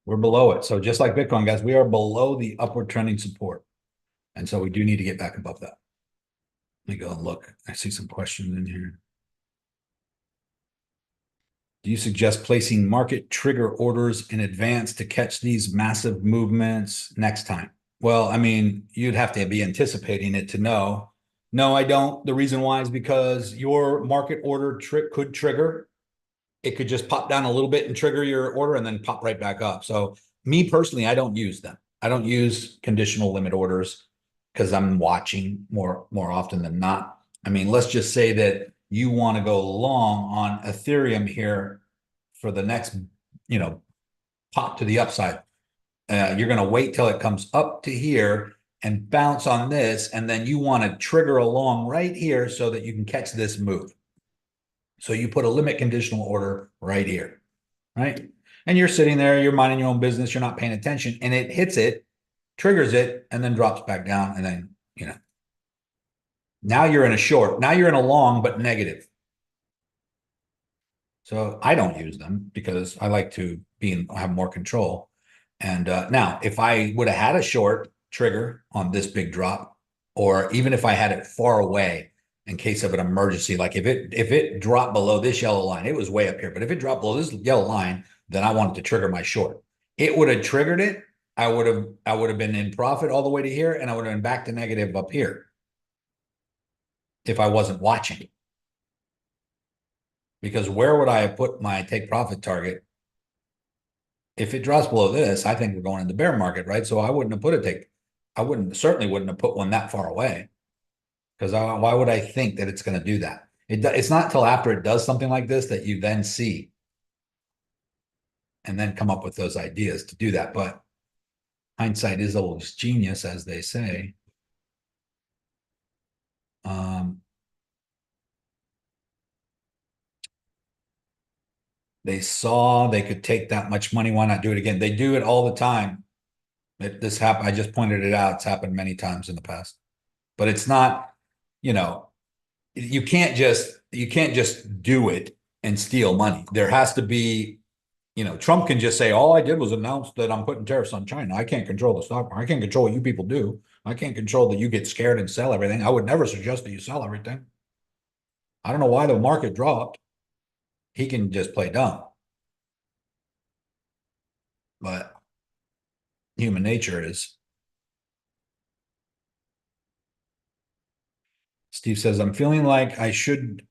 A: We're below it. So just like Bitcoin, guys, we are below the upward trending support. And so we do need to get back above that. Let me go and look. I see some questions in here. Do you suggest placing market trigger orders in advance to catch these massive movements next time? Well, I mean, you'd have to be anticipating it to know. No, I don't. The reason why is because your market order could trigger. It could just pop down a little bit and trigger your order and then pop right back up. So me personally, I don't use them. I don't use conditional limit orders because I'm watching more often than not. I mean, let's just say that you want to go long on Ethereum here for the next, pop to the upside. You're going to wait till it comes up to here and bounce on this. And then you want to trigger along right here so that you can catch this move. So you put a limit conditional order right here, right? And you're sitting there, you're minding your own business, you're not paying attention, and it hits it, triggers it, and then drops back down. And then, now you're in a short, now you're in a long, but negative. So I don't use them because I like to have more control. And now, if I would have had a short trigger on this big drop, or even if I had it far away in case of an emergency, like if it dropped below this yellow line, it was way up here, but if it dropped below this yellow line, then I wanted to trigger my short. It would have triggered it. I would have been in profit all the way to here, and I would have been back to negative up here if I wasn't watching. Because where would I have put my take profit target? If it drops below this, I think we're going in the bear market, right? So I wouldn't have put certainly wouldn't have put one that far away. Because why would I think that it's going to do that? It's not until after it does something like this that you then see and then come up with those ideas to do that. But hindsight is always genius, as they say. They saw they could take that much money. Why not do it again? They do it all the time. This happened. I just pointed it out. It's happened many times in the past. But it's not, you can't just do it and steal money. There has to be, Trump can just say, all I did was announce that I'm putting tariffs on China. I can't control the stock market. I can't control what you people do. I can't control that you get scared and sell everything. I would never suggest that you sell everything. I don't know why the market dropped. He can just play dumb. But human nature is. Steve says, I'm feeling like I shouldn't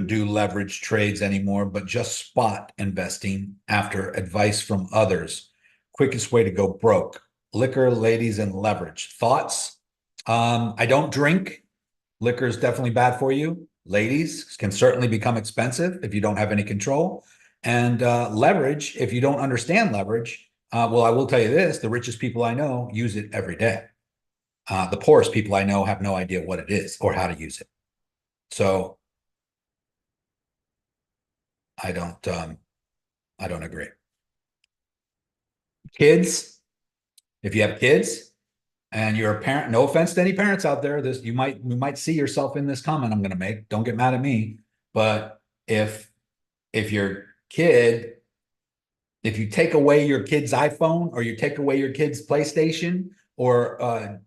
A: do leverage trades anymore, but just spot investing after advice from others. Quickest way to go broke. Liquor, ladies, and leverage. Thoughts? I don't drink. Liquor is definitely bad for you. Ladies can certainly become expensive if you don't have any control. And leverage, if you don't understand leverage, well, I will tell you this, the richest people I know use it every day. The poorest people I know have no idea what it is or how to use it. So I don't agree. Kids, if you have kids and you're a parent, no offense to any parents out there, you might see yourself in this comment I'm going to make. Don't get mad at me. But if your kid, if you take away your kid's iPhone, or you take away your kid's PlayStation or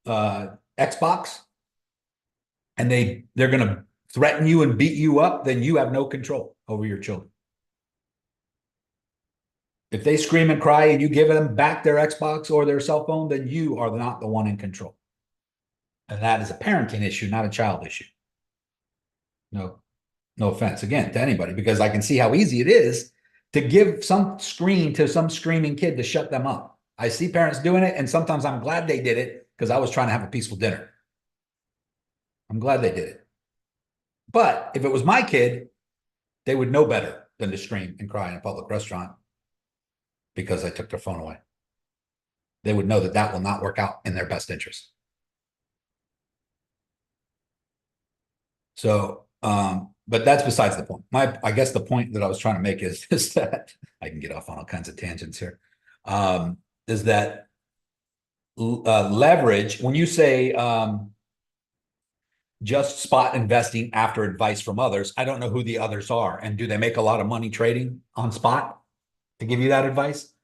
A: Xbox, and they're going to threaten you and beat you up, then you have no control over your children. If they scream and cry and you give them back their Xbox or their cell phone, then you are not the one in control. And that is a parenting issue, not a child issue. No offense again to anybody, because I can see how easy it is to give some screen to some screaming kid to shut them up. I see parents doing it, and sometimes I'm glad they did it because I was trying to have a peaceful dinner. I'm glad they did it. But if it was my kid, they would know better than to scream and cry in a public restaurant because I took their phone away. They would know that that will not work out in their best interest. So, but that's besides the point. I guess the point that I was trying to make is that I can get off on all kinds of tangents here. Is that leverage, when you say just spot investing after advice from others, I don't know who the others are. And do they make a lot of money trading on spot to give you that advice?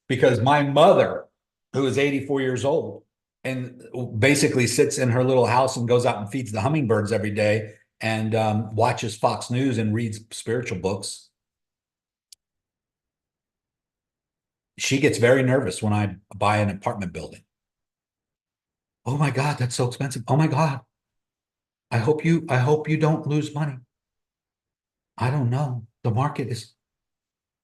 A: Because my mother, who is 84 years old and basically sits in her little house and goes out and feeds the hummingbirds every day and watches Fox News and reads spiritual books, she gets very nervous when I buy an apartment building. Oh my God, that's so expensive. Oh my God. I hope you don't lose money. I don't know. The market is.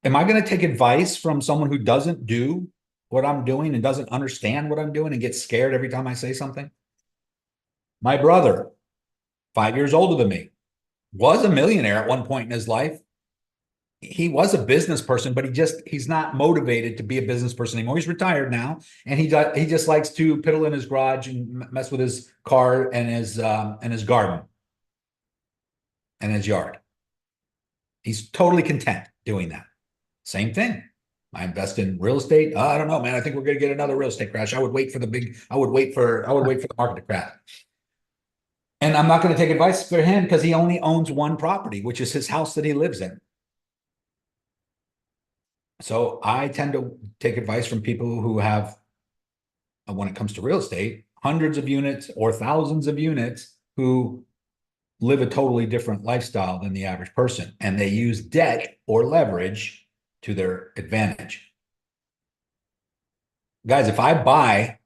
A: Am I going to take advice from someone who doesn't do what I'm doing and doesn't understand what I'm doing and gets scared every time I say something? My brother, 5 years older than me, was a millionaire at one point in his life. He was a business person, but he's not motivated to be a business person anymore. He's retired now, and he just likes to piddle in his garage and mess with his car and his garden and his yard. He's totally content doing that. Same thing. I invest in real estate. I don't know, man. I think we're going to get another real estate crash. I would wait for the market to crash. And I'm not going to take advice for him because he only owns one property, which is his house that he lives in. So I tend to take advice from people who have, when it comes to real estate, hundreds of units or thousands of units, who live a totally different lifestyle than the average person. And they use debt or leverage to their advantage. Guys, if I buy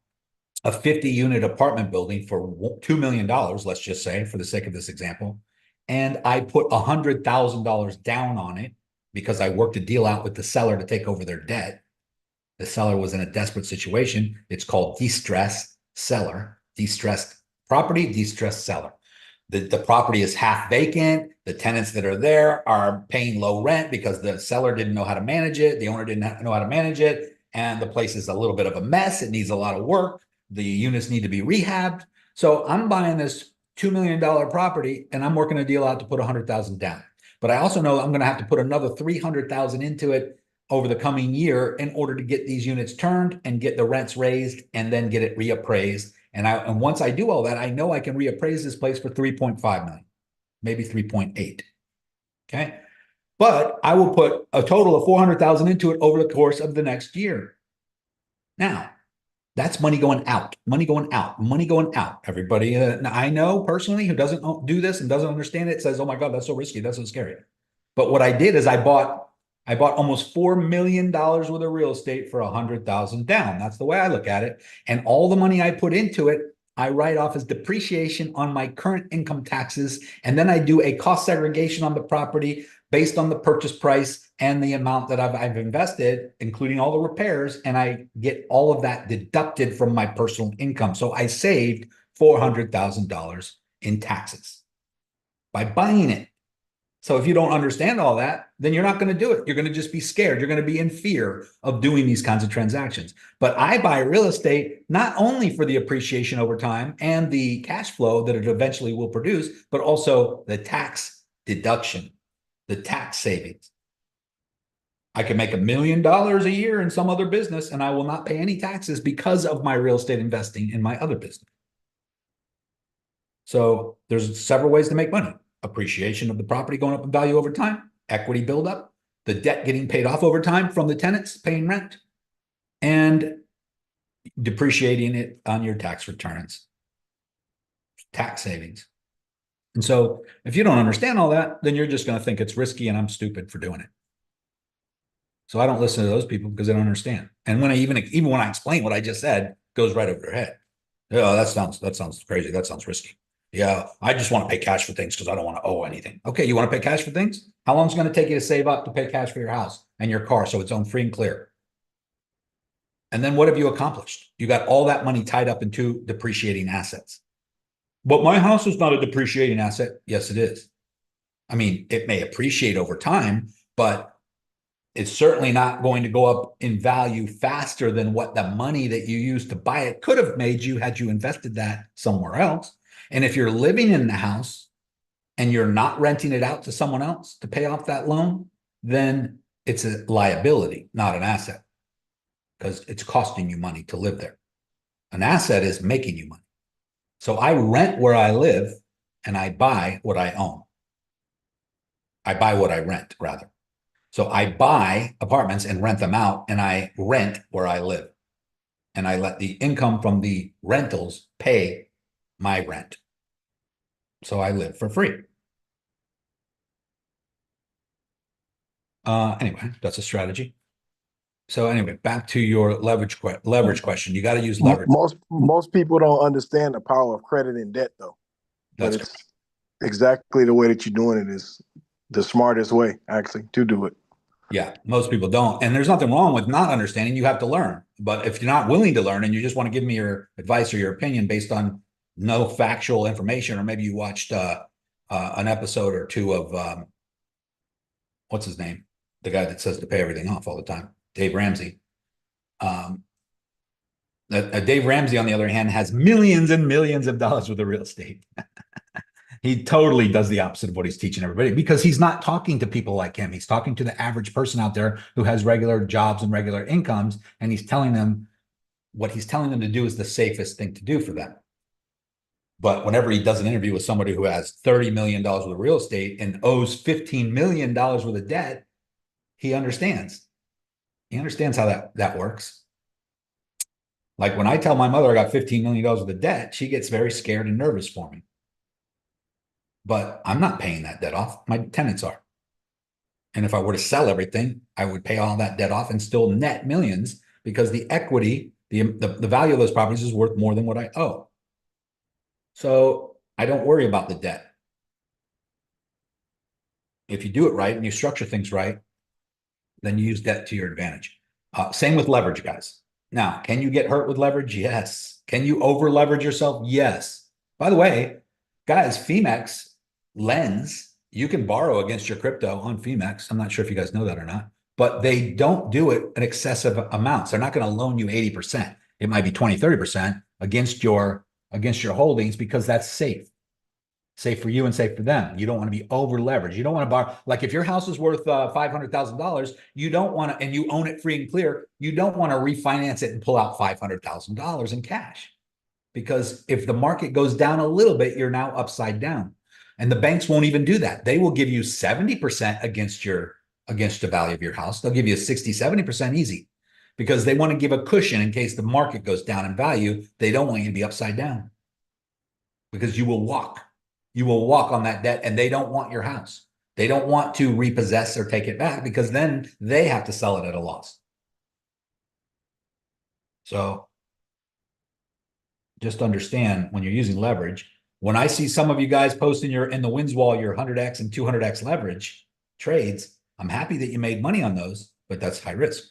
A: a 50-unit apartment building for $2 million, let's just say, for the sake of this example, and I put $100,000 down on it because I worked a deal out with the seller to take over their debt. The seller was in a desperate situation. It's called distressed seller, distressed property, distressed seller. The property is half vacant. The tenants that are there are paying low rent because the seller didn't know how to manage it. The owner didn't know how to manage it. And the place is a little bit of a mess. It needs a lot of work. The units need to be rehabbed. So I'm buying this $2 million property and I'm working a deal out to put $100,000 down. But I also know I'm going to have to put another $300,000 into it over the coming year in order to get these units turned and get the rents raised and then get it reappraised. And once I do all that, I know I can reappraise this place for 3.5 million, maybe 3.8. Okay. But I will put a total of 400,000 into it over the course of the next year. Now, that's money going out, money going out, money going out. Everybody I know personally who doesn't do this and doesn't understand it says, oh my God, that's so risky. That's so scary. But what I did is I bought almost $4 million worth of real estate for 100,000 down. That's the way I look at it. And all the money I put into it, I write off as depreciation on my current income taxes. And then I do a cost segregation on the property based on the purchase price and the amount that I've invested, including all the repairs. And I get all of that deducted from my personal income. So I saved $400,000 in taxes by buying it. So if you don't understand all that, then you're not going to do it. You're going to just be scared. You're going to be in fear of doing these kinds of transactions. But I buy real estate not only for the appreciation over time and the cash flow that it eventually will produce, but also the tax deduction, the tax savings. I could make $1 million a year in some other business and I will not pay any taxes because of my real estate investing in my other business. So there's several ways to make money. Appreciation of the property going up in value over time, equity buildup, the debt getting paid off over time from the tenants paying rent, and depreciating it on your tax returns, tax savings. And so if you don't understand all that, then you're just going to think it's risky and I'm stupid for doing it. So I don't listen to those people because they don't understand. And when I even when I explain what I just said, it goes right over their head. Oh, that sounds crazy. That sounds risky. Yeah, I just want to pay cash for things because I don't want to owe anything. Okay, you want to pay cash for things? How long is it going to take you to save up to pay cash for your house and your car so it's owned free and clear? And then what have you accomplished? You got all that money tied up into depreciating assets. But my house is not a depreciating asset. Yes, it is. I mean, it may appreciate over time, but it's certainly not going to go up in value faster than what the money that you used to buy it could have made you had you invested that somewhere else. And if you're living in the house and you're not renting it out to someone else to pay off that loan, then it's a liability, not an asset, because it's costing you money to live there. An asset is making you money. So I rent where I live and I buy what I own. I buy what I rent, rather. So I buy apartments and rent them out, and I rent where I live. And I let the income from the rentals pay my rent. So I live for free. Anyway, that's a strategy. So anyway, back to your leverage question. You got to use leverage.
D: Most people don't understand the power of credit and debt, though.
A: That's
D: but it's exactly the way that you're doing it is the smartest way, actually, to do it.
A: Yeah, most people don't. And there's nothing wrong with not understanding. You have to learn. But if you're not willing to learn and you just want to give me your advice or your opinion based on no factual information, or maybe you watched an episode or two of what's his name? The guy that says to pay everything off all the time, Dave Ramsey. Dave Ramsey, on the other hand, has millions and millions of dollars worth of real estate. He totally does the opposite of what he's teaching everybody, because he's not talking to people like him. He's talking to the average person out there who has regular jobs and regular incomes, and he's telling them what he's telling them to do is the safest thing to do for them. But whenever he does an interview with somebody who has $30 million worth of real estate and owes $15 million worth of debt, he understands. He understands how that works. Like when I tell my mother I got $15 million worth of debt, she gets very scared and nervous for me. But I'm not paying that debt off. My tenants are. And if I were to sell everything, I would pay all that debt off and still net millions, because the equity, the value of those properties is worth more than what I owe. So I don't worry about the debt. If you do it right and you structure things right, then you use debt to your advantage. Same with leverage, guys. Now, can you get hurt with leverage? Yes. Can you over leverage yourself? Yes. By the way, guys, Phemex lends. You can borrow against your crypto on Phemex. I'm not sure if you guys know that or not, but they don't do it in excessive amounts. They're not going to loan you 80%. It might be 20, 30% against your holdings, because that's safe for you and safe for them. You don't want to be over leveraged. You don't want to borrow. Like if your house is worth $500,000, you don't want to, and you own it free and clear, you don't want to refinance it and pull out $500,000 in cash. Because if the market goes down a little bit, you're now upside down. And the banks won't even do that. They will give you 70% against the value of your house. They'll give you 60, 70% easy, because they want to give a cushion in case the market goes down in value. They don't want you to be upside down, because you will walk on that debt, and they don't want your house. They don't want to repossess or take it back, because then they have to sell it at a loss. So just understand, when you're using leverage, when I see some of you guys posting in the wins wall, your 100x and 200x leverage trades, I'm happy that you made money on those, but that's high risk.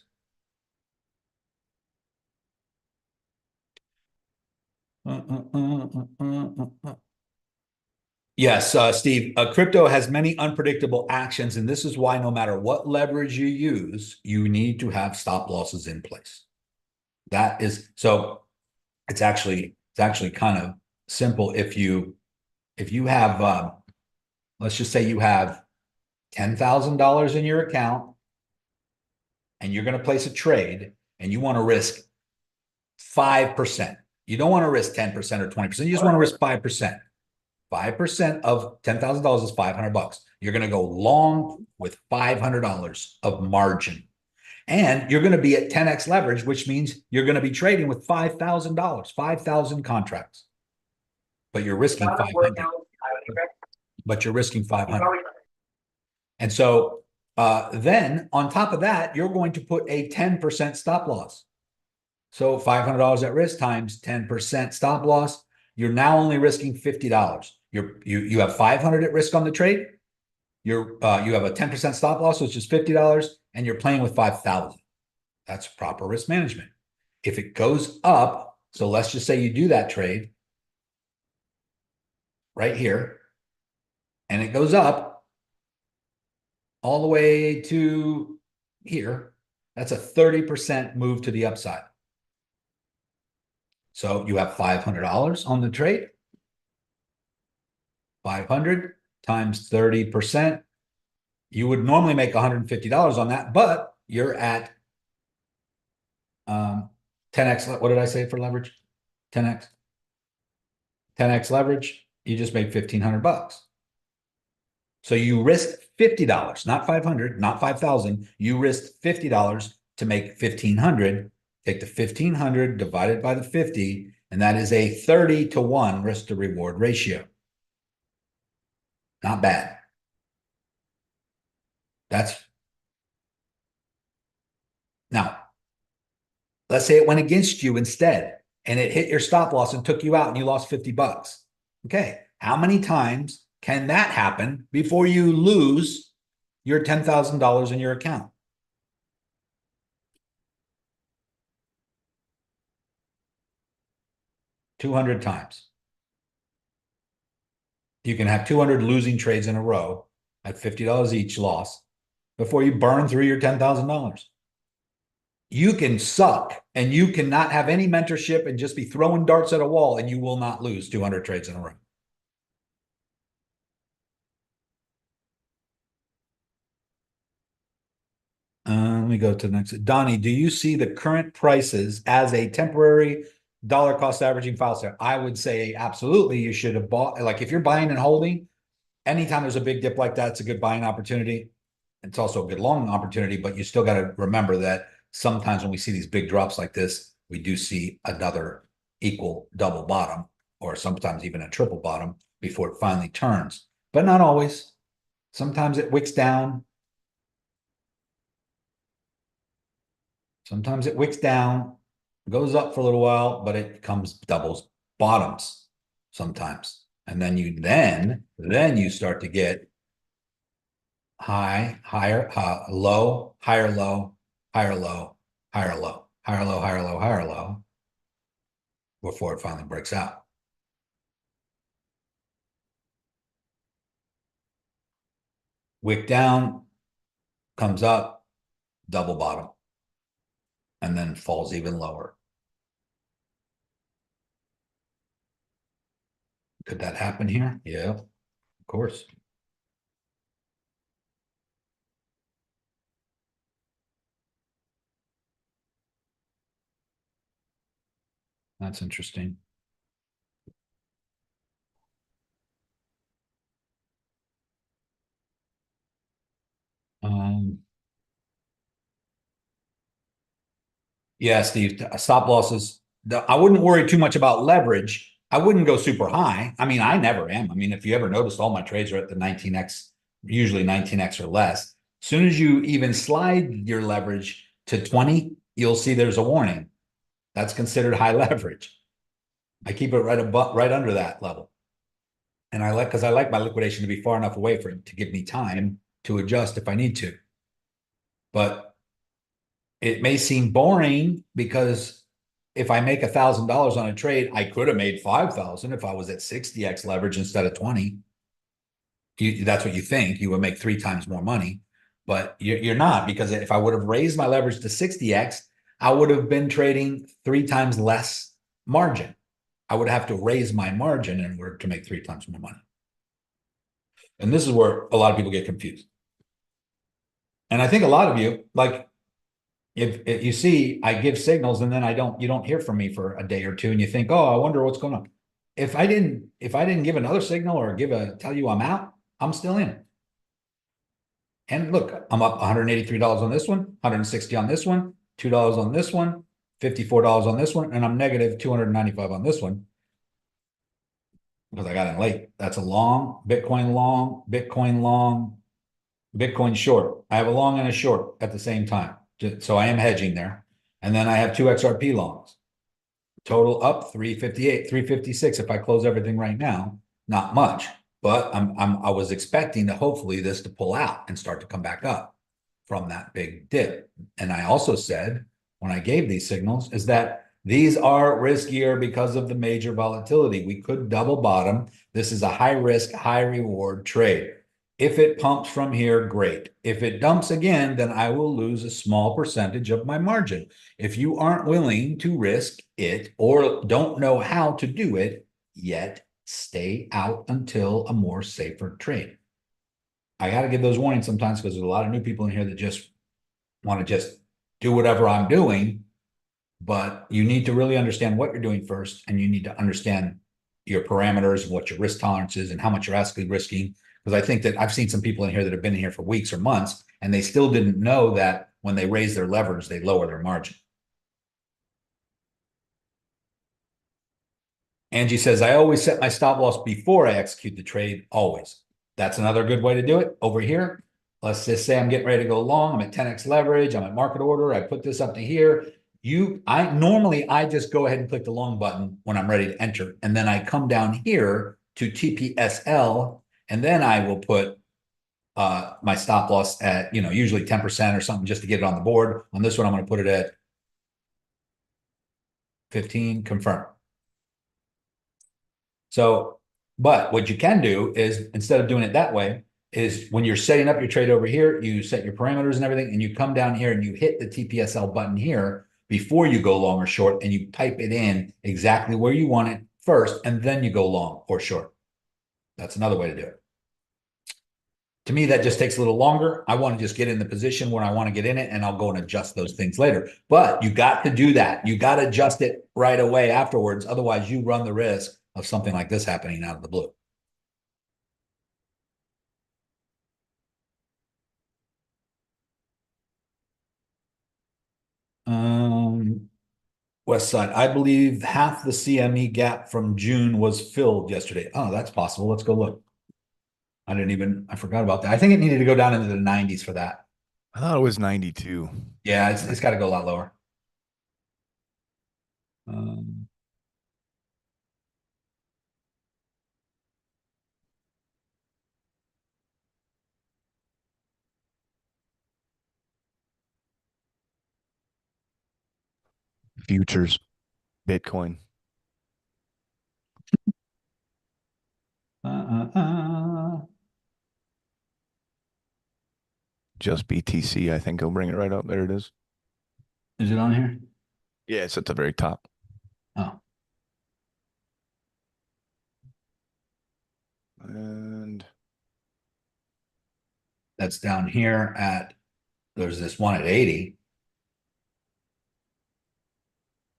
A: Yes, Steve, crypto has many unpredictable actions, and this is why no matter what leverage you use, you need to have stop losses in place. That is, so it's actually kind of simple. If you have, let's just say you have $10,000 in your account and you're going to place a trade and you want to risk 5%. You don't want to risk 10% or 20%. You just want to risk 5%. 5% of $10,000 is $500. You're going to go long with $500 of margin. And you're going to be at 10x leverage, which means you're going to be trading with $5,000, 5,000 contracts. But you're risking 500. But you're risking 500. And so then on top of that, you're going to put a 10% stop loss. So $500 at risk times 10% stop loss. You're now only risking $50. You have 500 at risk on the trade. You have a 10% stop loss, which is $50, and you're playing with 5,000. That's proper risk management. If it goes up, so let's just say you do that trade right here, and it goes up all the way to here, that's a 30% move to the upside. So you have $500 on the trade. 500 times 30%. You would normally make $150 on that, but you're at 10x. What did I say for leverage? 10x. 10x leverage. You just made $1,500. So you risked $50, not 500, not 5,000. You risked $50 to make 1,500. Take the 1,500 divided by the 50, and that is a 30-to-1 risk to reward ratio. Not bad. Now, let's say it went against you instead, and it hit your stop loss and took you out and you lost $50. Okay. How many times can that happen before you lose your $10,000 in your account? $200 times. You can have 200 losing trades in a row at $50 each loss before you burn through your $10,000. You can suck and you cannot have any mentorship and just be throwing darts at a wall, and you will not lose 200 trades in a row. Let me go to the next. Donnie, do you see the current prices as a temporary dollar cost averaging file set? I would say absolutely. You should have bought, like if you're buying and holding, anytime there's a big dip like that, it's a good buying opportunity. It's also a good long opportunity, but you still got to remember that sometimes when we see these big drops like this, we do see another equal double bottom, or sometimes even a triple bottom before it finally turns, but not always. Sometimes it wicks down. Sometimes it wicks down, goes up for a little while, but it comes doubles bottoms sometimes. And then you start to get high, higher, low, higher, low, higher, low, higher, low, higher, low, higher, low, higher, low, before it finally breaks out. Wick down, comes up, double bottom, and then falls even lower. Could that happen here? Yeah, of course. That's interesting. Yeah, Steve, stop losses. I wouldn't worry too much about leverage. I wouldn't go super high. I mean, I never am. I mean, if you ever noticed, all my trades are at the 19x, usually 19x or less. As soon as you even slide your leverage to 20, you'll see there's a warning. That's considered high leverage. I keep it right under that level. And because I like my liquidation to be far enough away for it to give me time to adjust if I need to. But it may seem boring because if I make $1,000 on a trade, I could have made 5,000 if I was at 60x leverage instead of 20. That's what you think. You would make 3 times more money, but you're not, because if I would have raised my leverage to 60x, I would have been trading 3 times less margin. I would have to raise my margin in order to make 3 times more money. And this is where a lot of people get confused. And I think a lot of you, like, if you see, I give signals and then you don't hear from me for a day or two, and you think, oh, I wonder what's going on. If I didn't give another signal or tell you I'm out, I'm still in. And look, I'm up $183 on this one, 160 on this one, $2 on this one, $54 on this one, and I'm negative 295 on this one because I got in late. That's a long, Bitcoin long, Bitcoin short. I have a long and a short at the same time. So I am hedging there. And then I have two XRP longs. Total up 358, 356 if I close everything right now. Not much, but I was expecting to hopefully this to pull out and start to come back up from that big dip. And I also said when I gave these signals is that these are riskier because of the major volatility. We could double bottom. This is a high risk, high reward trade. If it pumps from here, great. If it dumps again, then I will lose a small percentage of my margin. If you aren't willing to risk it or don't know how to do it yet, stay out until a more safer trade. I got to give those warnings sometimes because there's a lot of new people in here that just want to just do whatever I'm doing. But you need to really understand what you're doing first, and you need to understand your parameters and what your risk tolerance is and how much you're actually risking. Because I think that I've seen some people in here that have been in here for weeks or months, and they still didn't know that when they raise their leverage, they lower their margin. Angie says, I always set my stop loss before I execute the trade, always. That's another good way to do it. Over here, let's just say I'm getting ready to go long. I'm at 10x leverage. I'm at market order. I put this up to here. I just go ahead and click the long button when I'm ready to enter. And then I come down here to TPSL, and then I will put my stop loss at, usually 10% or something just to get it on the board. On this one, I'm going to put it at 15, confirm. So, but what you can do is instead of doing it that way, is when you're setting up your trade over here, you set your parameters and everything, and you come down here and you hit the TPSL button here before you go long or short, and you type it in exactly where you want it first, and then you go long or short. That's another way to do it. To me, that just takes a little longer. I want to just get in the position where I want to get in it, and I'll go and adjust those things later. But you got to do that. You got to adjust it right away afterwards. Otherwise, you run the risk of something like this happening out of the blue. West Side, I believe half the CME gap from June was filled yesterday. Oh, that's possible. Let's go look. I forgot about that. I think it needed to go down into the 90s for that.
C: I thought it was 92.
A: Yeah, it's got to go a lot lower.
C: Futures, Bitcoin. Just BTC. I think I'll bring it right up. There it is.
A: Is it on here?
C: Yeah, it's at the very top.
A: Oh,
C: And
A: that's down here there's this one at 80.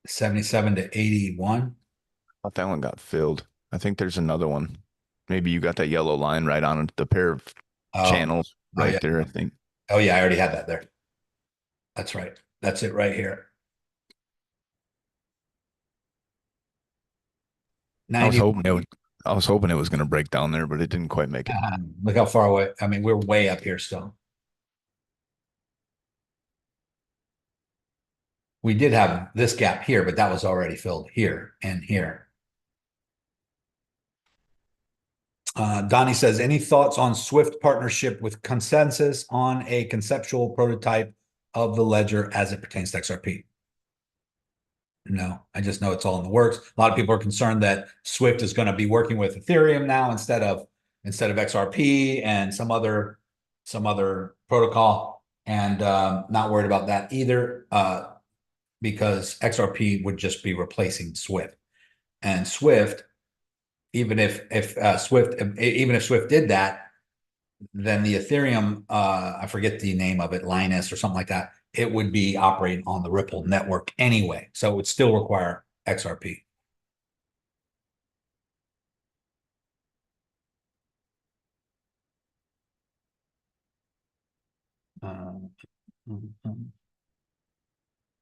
A: 77 to 81.
C: I thought that one got filled. I think there's another one. Maybe you got that yellow line right on the pair of channels right there, I think.
A: Oh, yeah, I already had that there. That's right. That's it right here. 90.
C: I was hoping it was going to break down there, but it didn't quite make it.
A: Look how far away. I mean, we're way up here still. We did have this gap here, but that was already filled here and here. Donnie says, any thoughts on Swift partnership with consensus on a conceptual prototype of the ledger as it pertains to XRP? No, I just know it's all in the works. A lot of people are concerned that Swift is going to be working with Ethereum now instead of XRP and some other protocol, and not worried about that either, because XRP would just be replacing Swift, and Swift. Even if Swift did that, then the Ethereum, I forget the name of it, Linus or something like that, it would be operating on the Ripple network anyway. So it would still require XRP.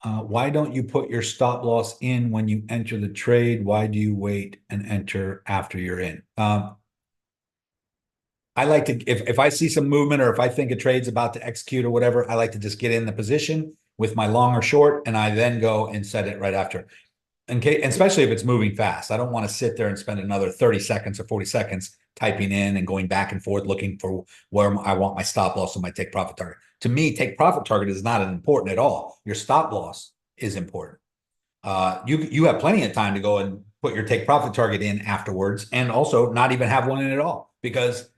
A: Why don't you put your stop loss in when you enter the trade? Why do you wait and enter after you're in? I like to, if I see some movement or if I think a trade's about to execute or whatever, I like to just get in the position with my long or short, and I then go and set it right after. In case, especially if it's moving fast. I don't want to sit there and spend another 30 seconds or 40 seconds typing in and going back and forth looking for where I want my stop loss and my take profit target. To me, take profit target is not important at all. Your stop loss is important. You have plenty of time to go and put your take profit target in afterwards, and also not even have one in at all, because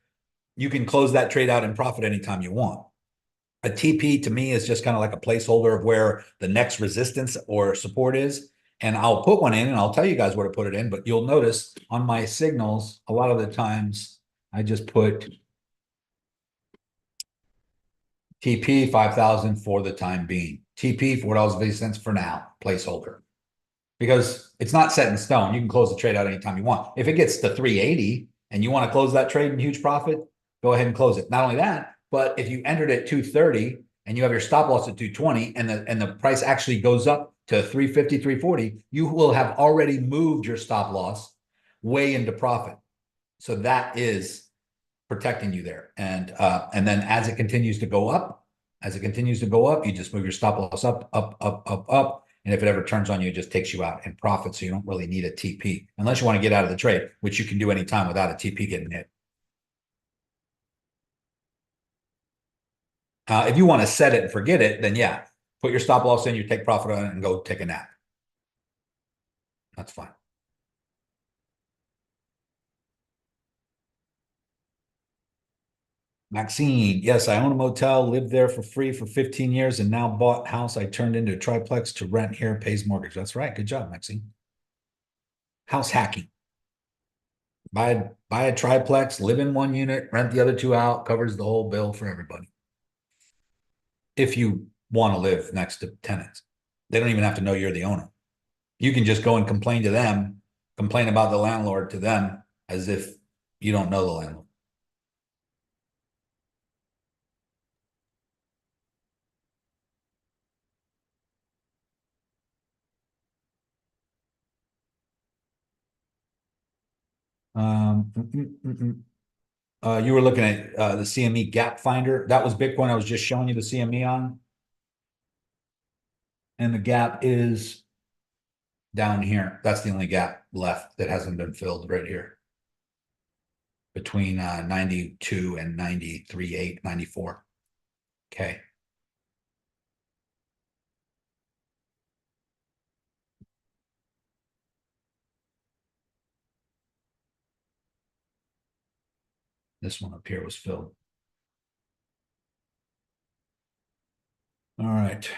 A: you can close that trade out in profit anytime you want. A TP to me is just kind of like a placeholder of where the next resistance or support is. And I'll put one in and I'll tell you guys where to put it in, but you'll notice on my signals, a lot of the times I just put TP 5,000 for the time being. TP $4.50 for now, placeholder. Because it's not set in stone. You can close the trade out anytime you want. If it gets to 380 and you want to close that trade in huge profit, go ahead and close it. Not only that, but if you entered at 230 and you have your stop loss at 220 and the price actually goes up to 350, 340, you will have already moved your stop loss way into profit. So that is protecting you there. And then as it continues to go up, you just move your stop loss up, up, up, up, up. And if it ever turns on you, it just takes you out in profit. So you don't really need a TP unless you want to get out of the trade, which you can do anytime without a TP getting hit. If you want to set it and forget it, then yeah, put your stop loss in, you take profit on it and go take a nap. That's fine. Maxine, yes, I own a motel, lived there for free for 15 years, and now bought house I turned into a triplex to rent here, pays mortgage. That's right. Good job, Maxine. House hacking. Buy a triplex, live in one unit, rent the other two out, covers the whole bill for everybody. If you want to live next to tenants, they don't even have to know you're the owner. You can just go and complain to them, complain about the landlord to them as if you don't know the landlord. You were looking at the CME gap finder. That was Bitcoin. I was just showing you the CME on. And the gap is down here. That's the only gap left that hasn't been filled right here. Between 92 and 93.8, 94. Okay. This one up here was filled. All right.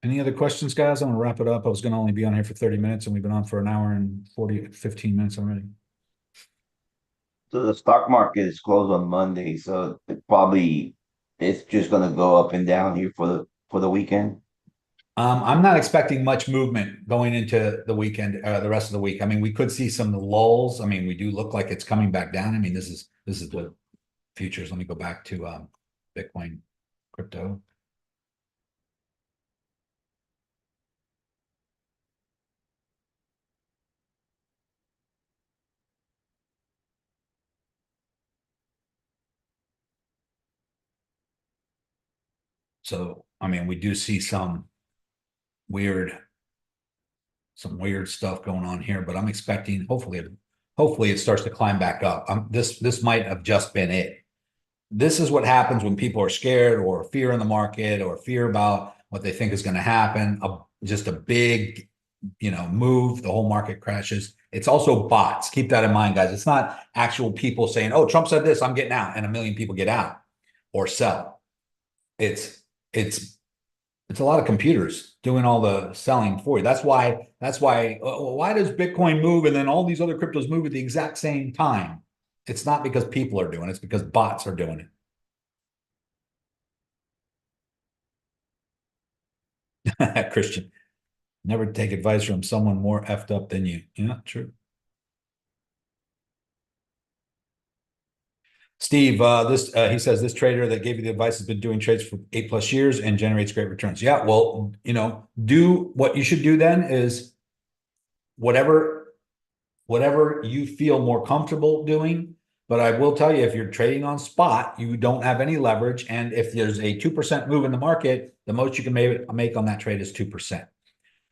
A: Any other questions, guys? I'm gonna wrap it up. I was gonna only be on here for 30 minutes and we've been on for an hour and 15 minutes already.
E: So the stock market is closed on Monday, so it's just gonna go up and down here for the weekend.
A: I'm not expecting much movement going into the weekend, the rest of the week. I mean, we could see some lulls. I mean, we do look like it's coming back down. I mean, this is the futures. Let me go back to Bitcoin crypto. So, I mean, we do see some weird stuff going on here, but I'm expecting hopefully it starts to climb back up. This might have just been it. This is what happens when people are scared or fear in the market or fear about what they think is going to happen. Just a big, move, the whole market crashes. It's also bots. Keep that in mind, guys. It's not actual people saying, "Oh, Trump said this, I'm getting out," and a million people get out or sell. It's a lot of computers doing all the selling for you. That's why why does Bitcoin move and then all these other cryptos move at the exact same time? It's not because people are doing it, it's because bots are doing it. Christian, never take advice from someone more effed up than you. Yeah, true. Steve, he says this trader that gave you the advice has been doing trades for 8+ years and generates great returns. Yeah, well, do what you should do then is whatever you feel more comfortable doing. But I will tell you, if you're trading on spot, you don't have any leverage, and if there's a 2% move in the market, the most you can make on that trade is 2%.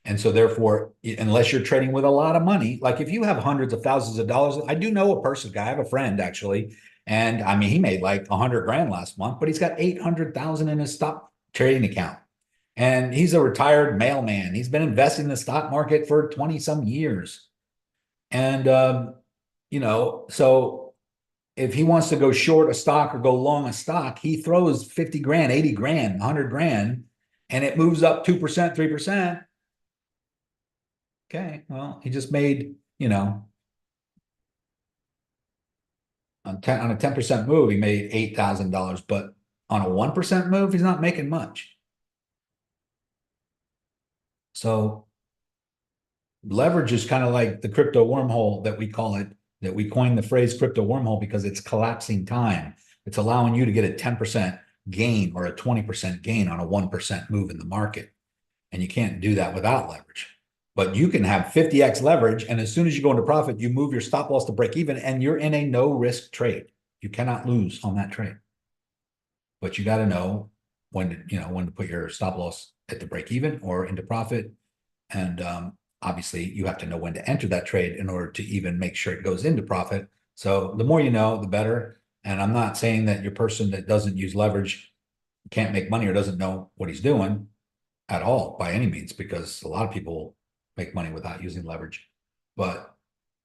A: And so therefore, unless you're trading with a lot of money, like if you have hundreds of thousands of dollars, I do know a person, I have a friend actually, and I mean, he made like 100 grand last month, but he's got 800,000 in his stock trading account. And he's a retired mailman. He's been investing in the stock market for 20 some years. And, so if he wants to go short a stock or go long a stock, he throws 50 grand, 80 grand, 100 grand, and it moves up 2%, 3%. Okay, well, he just made, on a 10% move, he made $8,000, but on a 1% move, he's not making much. So leverage is kind of like the crypto wormhole that we call it, that we coined the phrase crypto wormhole because it's collapsing time. It's allowing you to get a 10% gain or a 20% gain on a 1% move in the market. And you can't do that without leverage. But you can have 50x leverage, and as soon as you go into profit, you move your stop loss to break even, and you're in a no risk trade. You cannot lose on that trade. But you got to know when to put your stop loss at the break even or into profit. And obviously, you have to know when to enter that trade in order to even make sure it goes into profit. So the more you know, the better. And I'm not saying that your person that doesn't use leverage can't make money or doesn't know what he's doing at all by any means, because a lot of people make money without using leverage. But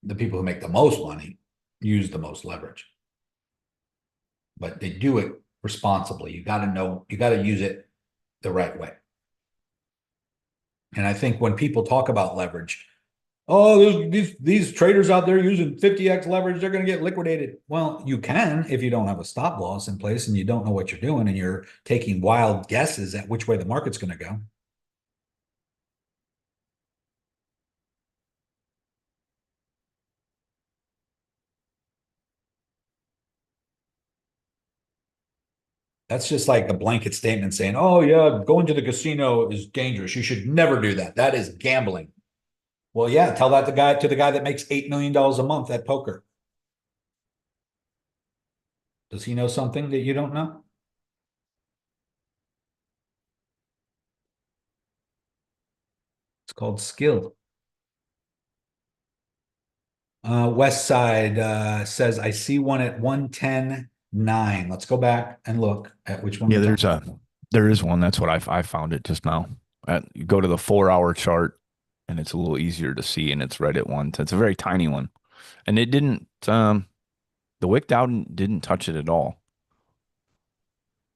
A: the people who make the most money use the most leverage. But they do it responsibly. You got to use it the right way. And I think when people talk about leverage, oh, these traders out there using 50x leverage, they're going to get liquidated. Well, you can if you don't have a stop loss in place and you don't know what you're doing and you're taking wild guesses at which way the market's going to go. That's just like a blanket statement saying, oh, yeah, going to the casino is dangerous. You should never do that. That is gambling. Well, yeah, tell that to the guy that makes $8 million a month at poker. Does he know something that you don't know? It's called skill. West Side says, I see one at 110.9. Let's go back and look at which one.
C: Yeah, there is one. That's what I found it just now. You go to the 4-hour chart, and it's a little easier to see, and it's right at one. It's a very tiny one, and it didn't. The wick down didn't touch it at all.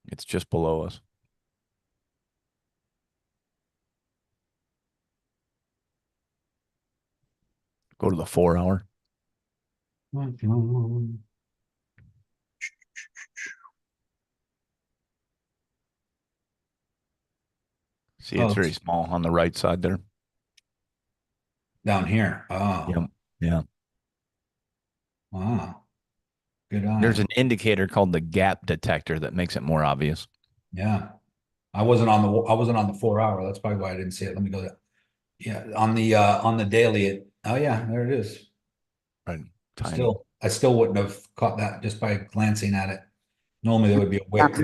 C: It's just below us. Go to the 4-hour. See, it's very small on the right side there.
A: Down here. Oh.
C: Yeah. Yeah.
A: Wow. Good eye.
C: There's an indicator called the gap detector that makes it more obvious.
A: Yeah. I wasn't on the 4-hour. That's probably why I didn't see it. Let me go there. Yeah, on the daily, oh yeah, there it is.
C: Right.
A: I still wouldn't have caught that just by glancing at it. Normally there would be a wick.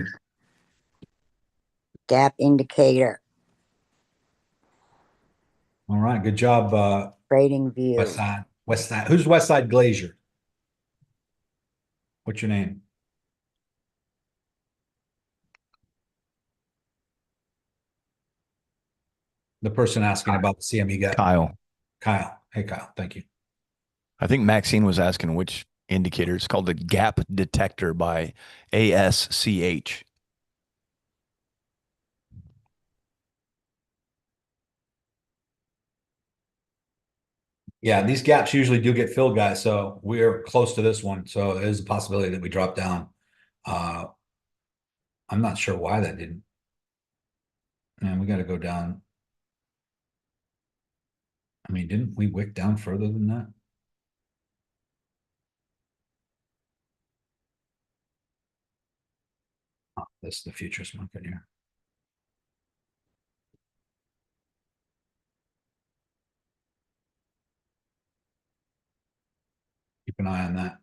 G: Gap indicator.
A: All right, good job.
G: Trading view.
A: West Side. Who's West Side Glazier? What's your name? The person asking about the CME guy. Kyle. Hey, Kyle. Thank you.
C: I think Maxine was asking which indicator. It's called the gap detector by ASCH.
A: Yeah, these gaps usually do get filled, guys. So we're close to this one. So there's a possibility that we drop down. I'm not sure why that didn't. Man, we got to go down. I mean, didn't we wick down further than that? Oh, this is the futures market here. Keep an eye on that.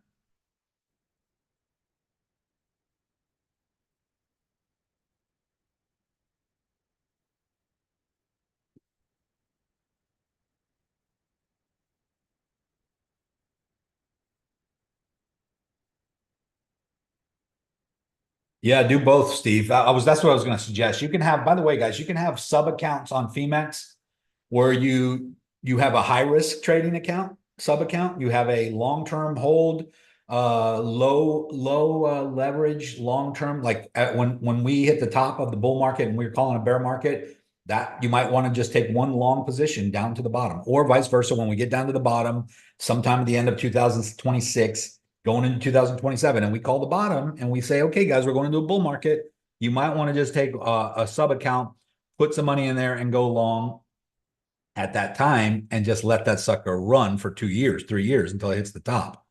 A: Yeah, do both, Steve. That's what I was going to suggest. You can have, by the way, guys, you can have sub accounts on Phemex where you have a high risk trading account, sub account. You have a long-term hold, low leverage, long-term, like when we hit the top of the bull market and we were calling a bear market, that you might want to just take one long position down to the bottom, or vice versa. When we get down to the bottom, sometime at the end of 2026, going into 2027, and we call the bottom and we say, okay, guys, we're going into a bull market. You might want to just take a sub account, put some money in there and go long at that time and just let that sucker run for 2 years, 3 years until it hits the top.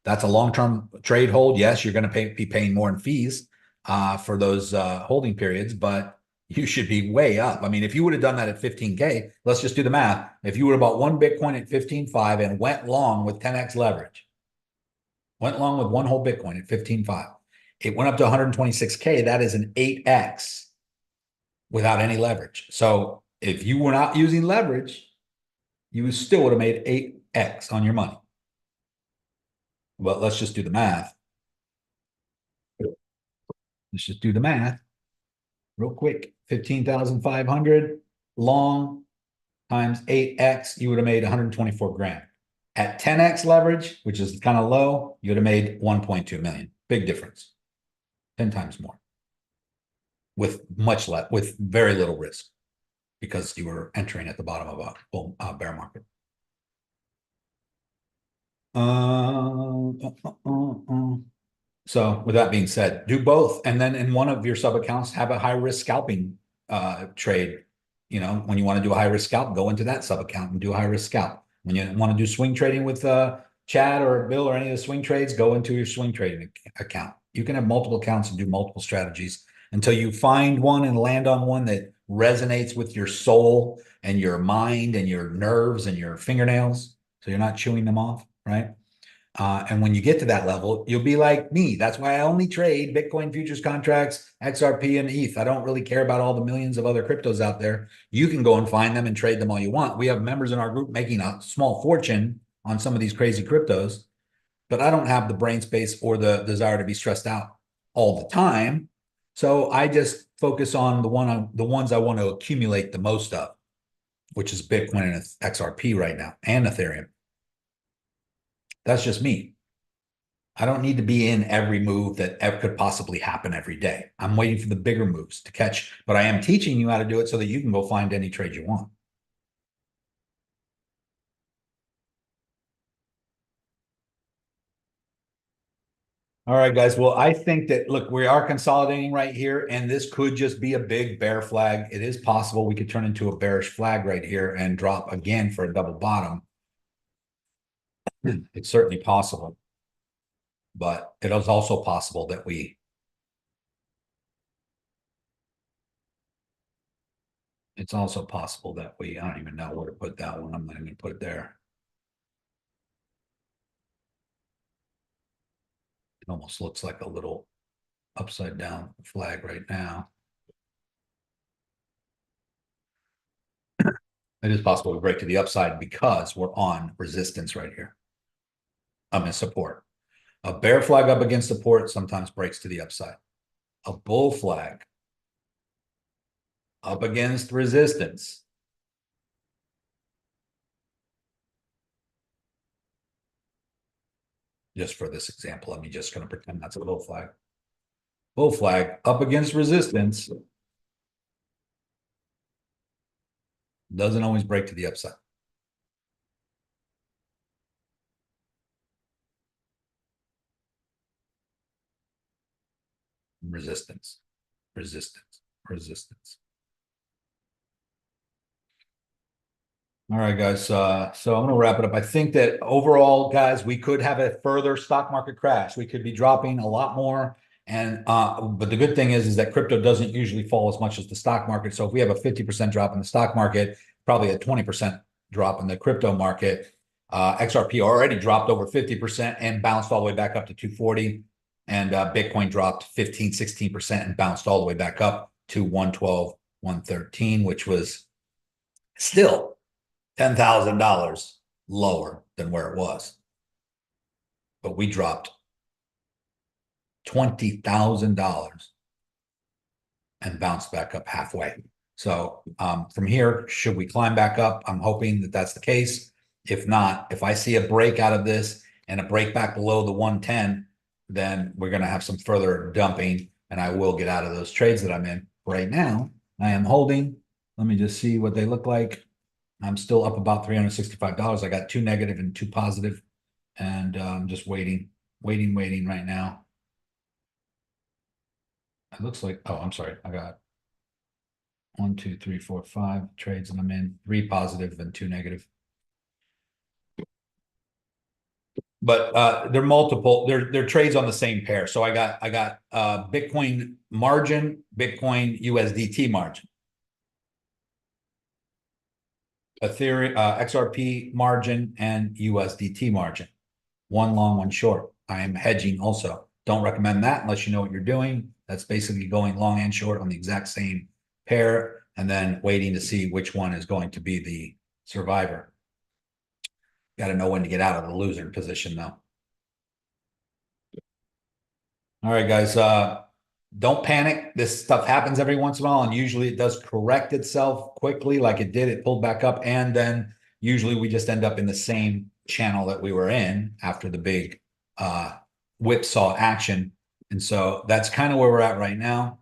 A: That's a long-term trade hold. Yes, you're going to be paying more in fees for those holding periods, but you should be way up. I mean, if you would have done that at 15K, let's just do the math. If you would have bought one Bitcoin at 15.5 and went long with 10x leverage, went long with one whole Bitcoin at 15.5, it went up to 126K. That is an 8x without any leverage. So if you were not using leverage, you still would have made 8x on your money. But let's just do the math. Let's just do the math real quick. 15,500 long times 8x, you would have made 124 grand. At 10x leverage, which is kind of low, you would have made 1.2 million. Big difference. 10 times more. With much less, with very little risk, because you were entering at the bottom of a bear market. So with that being said, do both. And then in one of your sub accounts, have a high risk scalping trade. You know, when you want to do a high risk scalp, go into that sub account and do a high risk scalp. When you want to do swing trading with Chad or Bill or any of the swing trades, go into your swing trading account. You can have multiple accounts and do multiple strategies until you find one and land on one that resonates with your soul and your mind and your nerves and your fingernails. So you're not chewing them off, right? And when you get to that level, you'll be like me. That's why I only trade Bitcoin futures contracts, XRP, and ETH. I don't really care about all the millions of other cryptos out there. You can go and find them and trade them all you want. We have members in our group making a small fortune on some of these crazy cryptos, but I don't have the brain space or the desire to be stressed out all the time. So I just focus on the ones I want to accumulate the most of, which is Bitcoin and XRP right now, and Ethereum. That's just me. I don't need to be in every move that could possibly happen every day. I'm waiting for the bigger moves to catch, but I am teaching you how to do it so that you can go find any trade you want. All right, guys. Well, I think that, look, we are consolidating right here, and this could just be a big bear flag. It is possible we could turn into a bearish flag right here and drop again for a double bottom. It's certainly possible, but it is also possible that it's also possible that I don't even know where to put that one. I'm not even going to put it there. It almost looks like a little upside down flag right now. It is possible to break to the upside because we're on resistance right here. I'm in support. A bear flag up against support sometimes breaks to the upside. A bull flag up against resistance just for this example, I'm just going to pretend that's a bull flag. Bull flag up against resistance doesn't always break to the upside. resistance, resistance, resistance. All right, guys. So I'm going to wrap it up. I think that overall, guys, we could have a further stock market crash. We could be dropping a lot more. And but the good thing is that crypto doesn't usually fall as much as the stock market. So if we have a 50% drop in the stock market, probably a 20% drop in the crypto market. XRP already dropped over 50% and bounced all the way back up to 240. And Bitcoin dropped 15, 16% and bounced all the way back up to 112, 113, which was still $10,000 lower than where it was. But we dropped $20,000 and bounced back up halfway. So from here, should we climb back up? I'm hoping that that's the case. If not, if I see a break out of this and a break back below the 110, then we're going to have some further dumping and I will get out of those trades that I'm in. Right now, I am holding. Let me just see what they look like. I'm still up about $365. I got 2 negative and 2 positive, and I'm just waiting right now. It looks like, oh, I'm sorry. I got 1, 2, 3, 4, 5 trades, and I'm in 3 positive and 2 negative. But they're multiple. They're trades on the same pair. So I got Bitcoin margin, Bitcoin USDT margin. Ethereum, XRP margin, and USDT margin. One long, one short. I am hedging also. Don't recommend that unless you know what you're doing. That's basically going long and short on the exact same pair and then waiting to see which one is going to be the survivor. Got to know when to get out of the loser position though. All right, guys. Don't panic. This stuff happens every once in a while, and usually it does correct itself quickly like it did. It pulled back up, and then usually we just end up in the same channel that we were in after the big whipsaw action. And so that's kind of where we're at right now.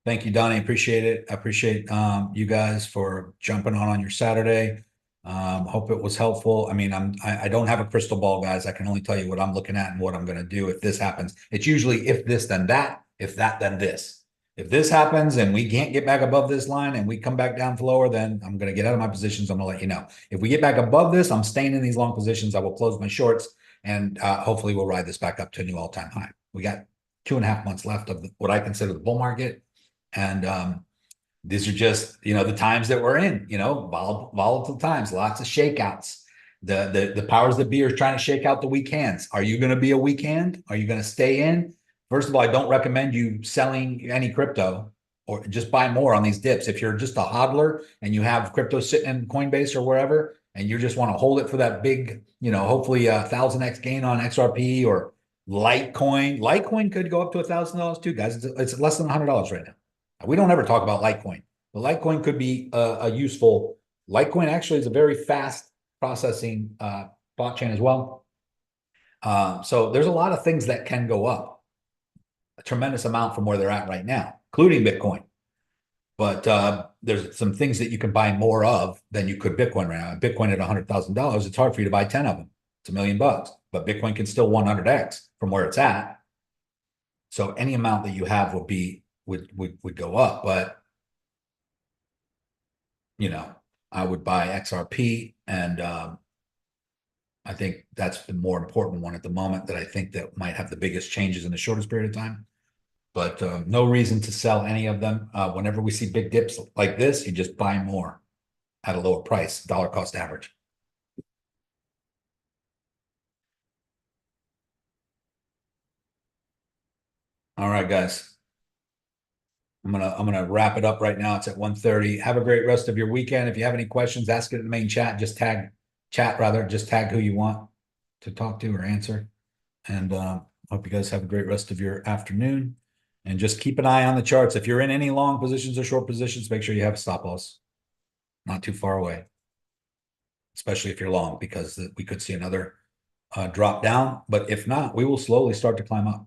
A: Thank you, Donnie. Appreciate it. I appreciate you guys for jumping on your Saturday. Hope it was helpful. I mean, I don't have a crystal ball, guys. I can only tell you what I'm looking at and what I'm going to do if this happens. It's usually if this, then that. If that, then this. If this happens and we can't get back above this line and we come back down lower, then I'm going to get out of my positions. I'm going to let you know. If we get back above this, I'm staying in these long positions. I will close my shorts and hopefully we'll ride this back up to a new all-time high. We got 2.5 months left of what I consider the bull market. And these are just, the times that we're in, volatile times, lots of shakeouts. The powers that be are trying to shake out the weak hands. Are you going to be a weak hand? Are you going to stay in? First of all, I don't recommend you selling any crypto or just buy more on these dips. If you're just a hodler and you have crypto sitting in Coinbase or wherever, and you just want to hold it for that big, hopefully 1,000x gain on XRP or Litecoin. Litecoin could go up to $1,000 too, guys. It's less than $100 right now. We don't ever talk about Litecoin. But Litecoin could be a useful. Litecoin actually is a very fast processing blockchain as well. So there's a lot of things that can go up. A tremendous amount from where they're at right now, including Bitcoin. But there's some things that you can buy more of than you could Bitcoin right now. Bitcoin at $100,000, it's hard for you to buy 10 of them. It's $1 million, but Bitcoin can still 100x from where it's at. So any amount that you have would go up. But I would buy XRP, and I think that's the more important one at the moment that I think that might have the biggest changes in the shortest period of time. But no reason to sell any of them. Whenever we see big dips like this, you just buy more at a lower price, dollar cost average. All right, guys. I'm gonna wrap it up right now. It's at 1:30. Have a great rest of your weekend. If you have any questions, ask it in the main chat. Just tag who you want to talk to or answer. And hope you guys have a great rest of your afternoon. And just keep an eye on the charts. If you're in any long positions or short positions, make sure you have a stop loss. Not too far away. Especially if you're long, because we could see another drop down. But if not, we will slowly start to climb up.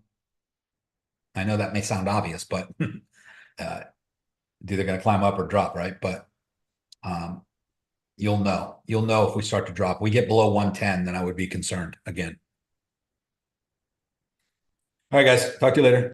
A: I know that may sound obvious, but it's either going to climb up or drop, right? But you'll know if we start to drop. We get below 110, then I would be concerned again. All right, guys. Talk to you later.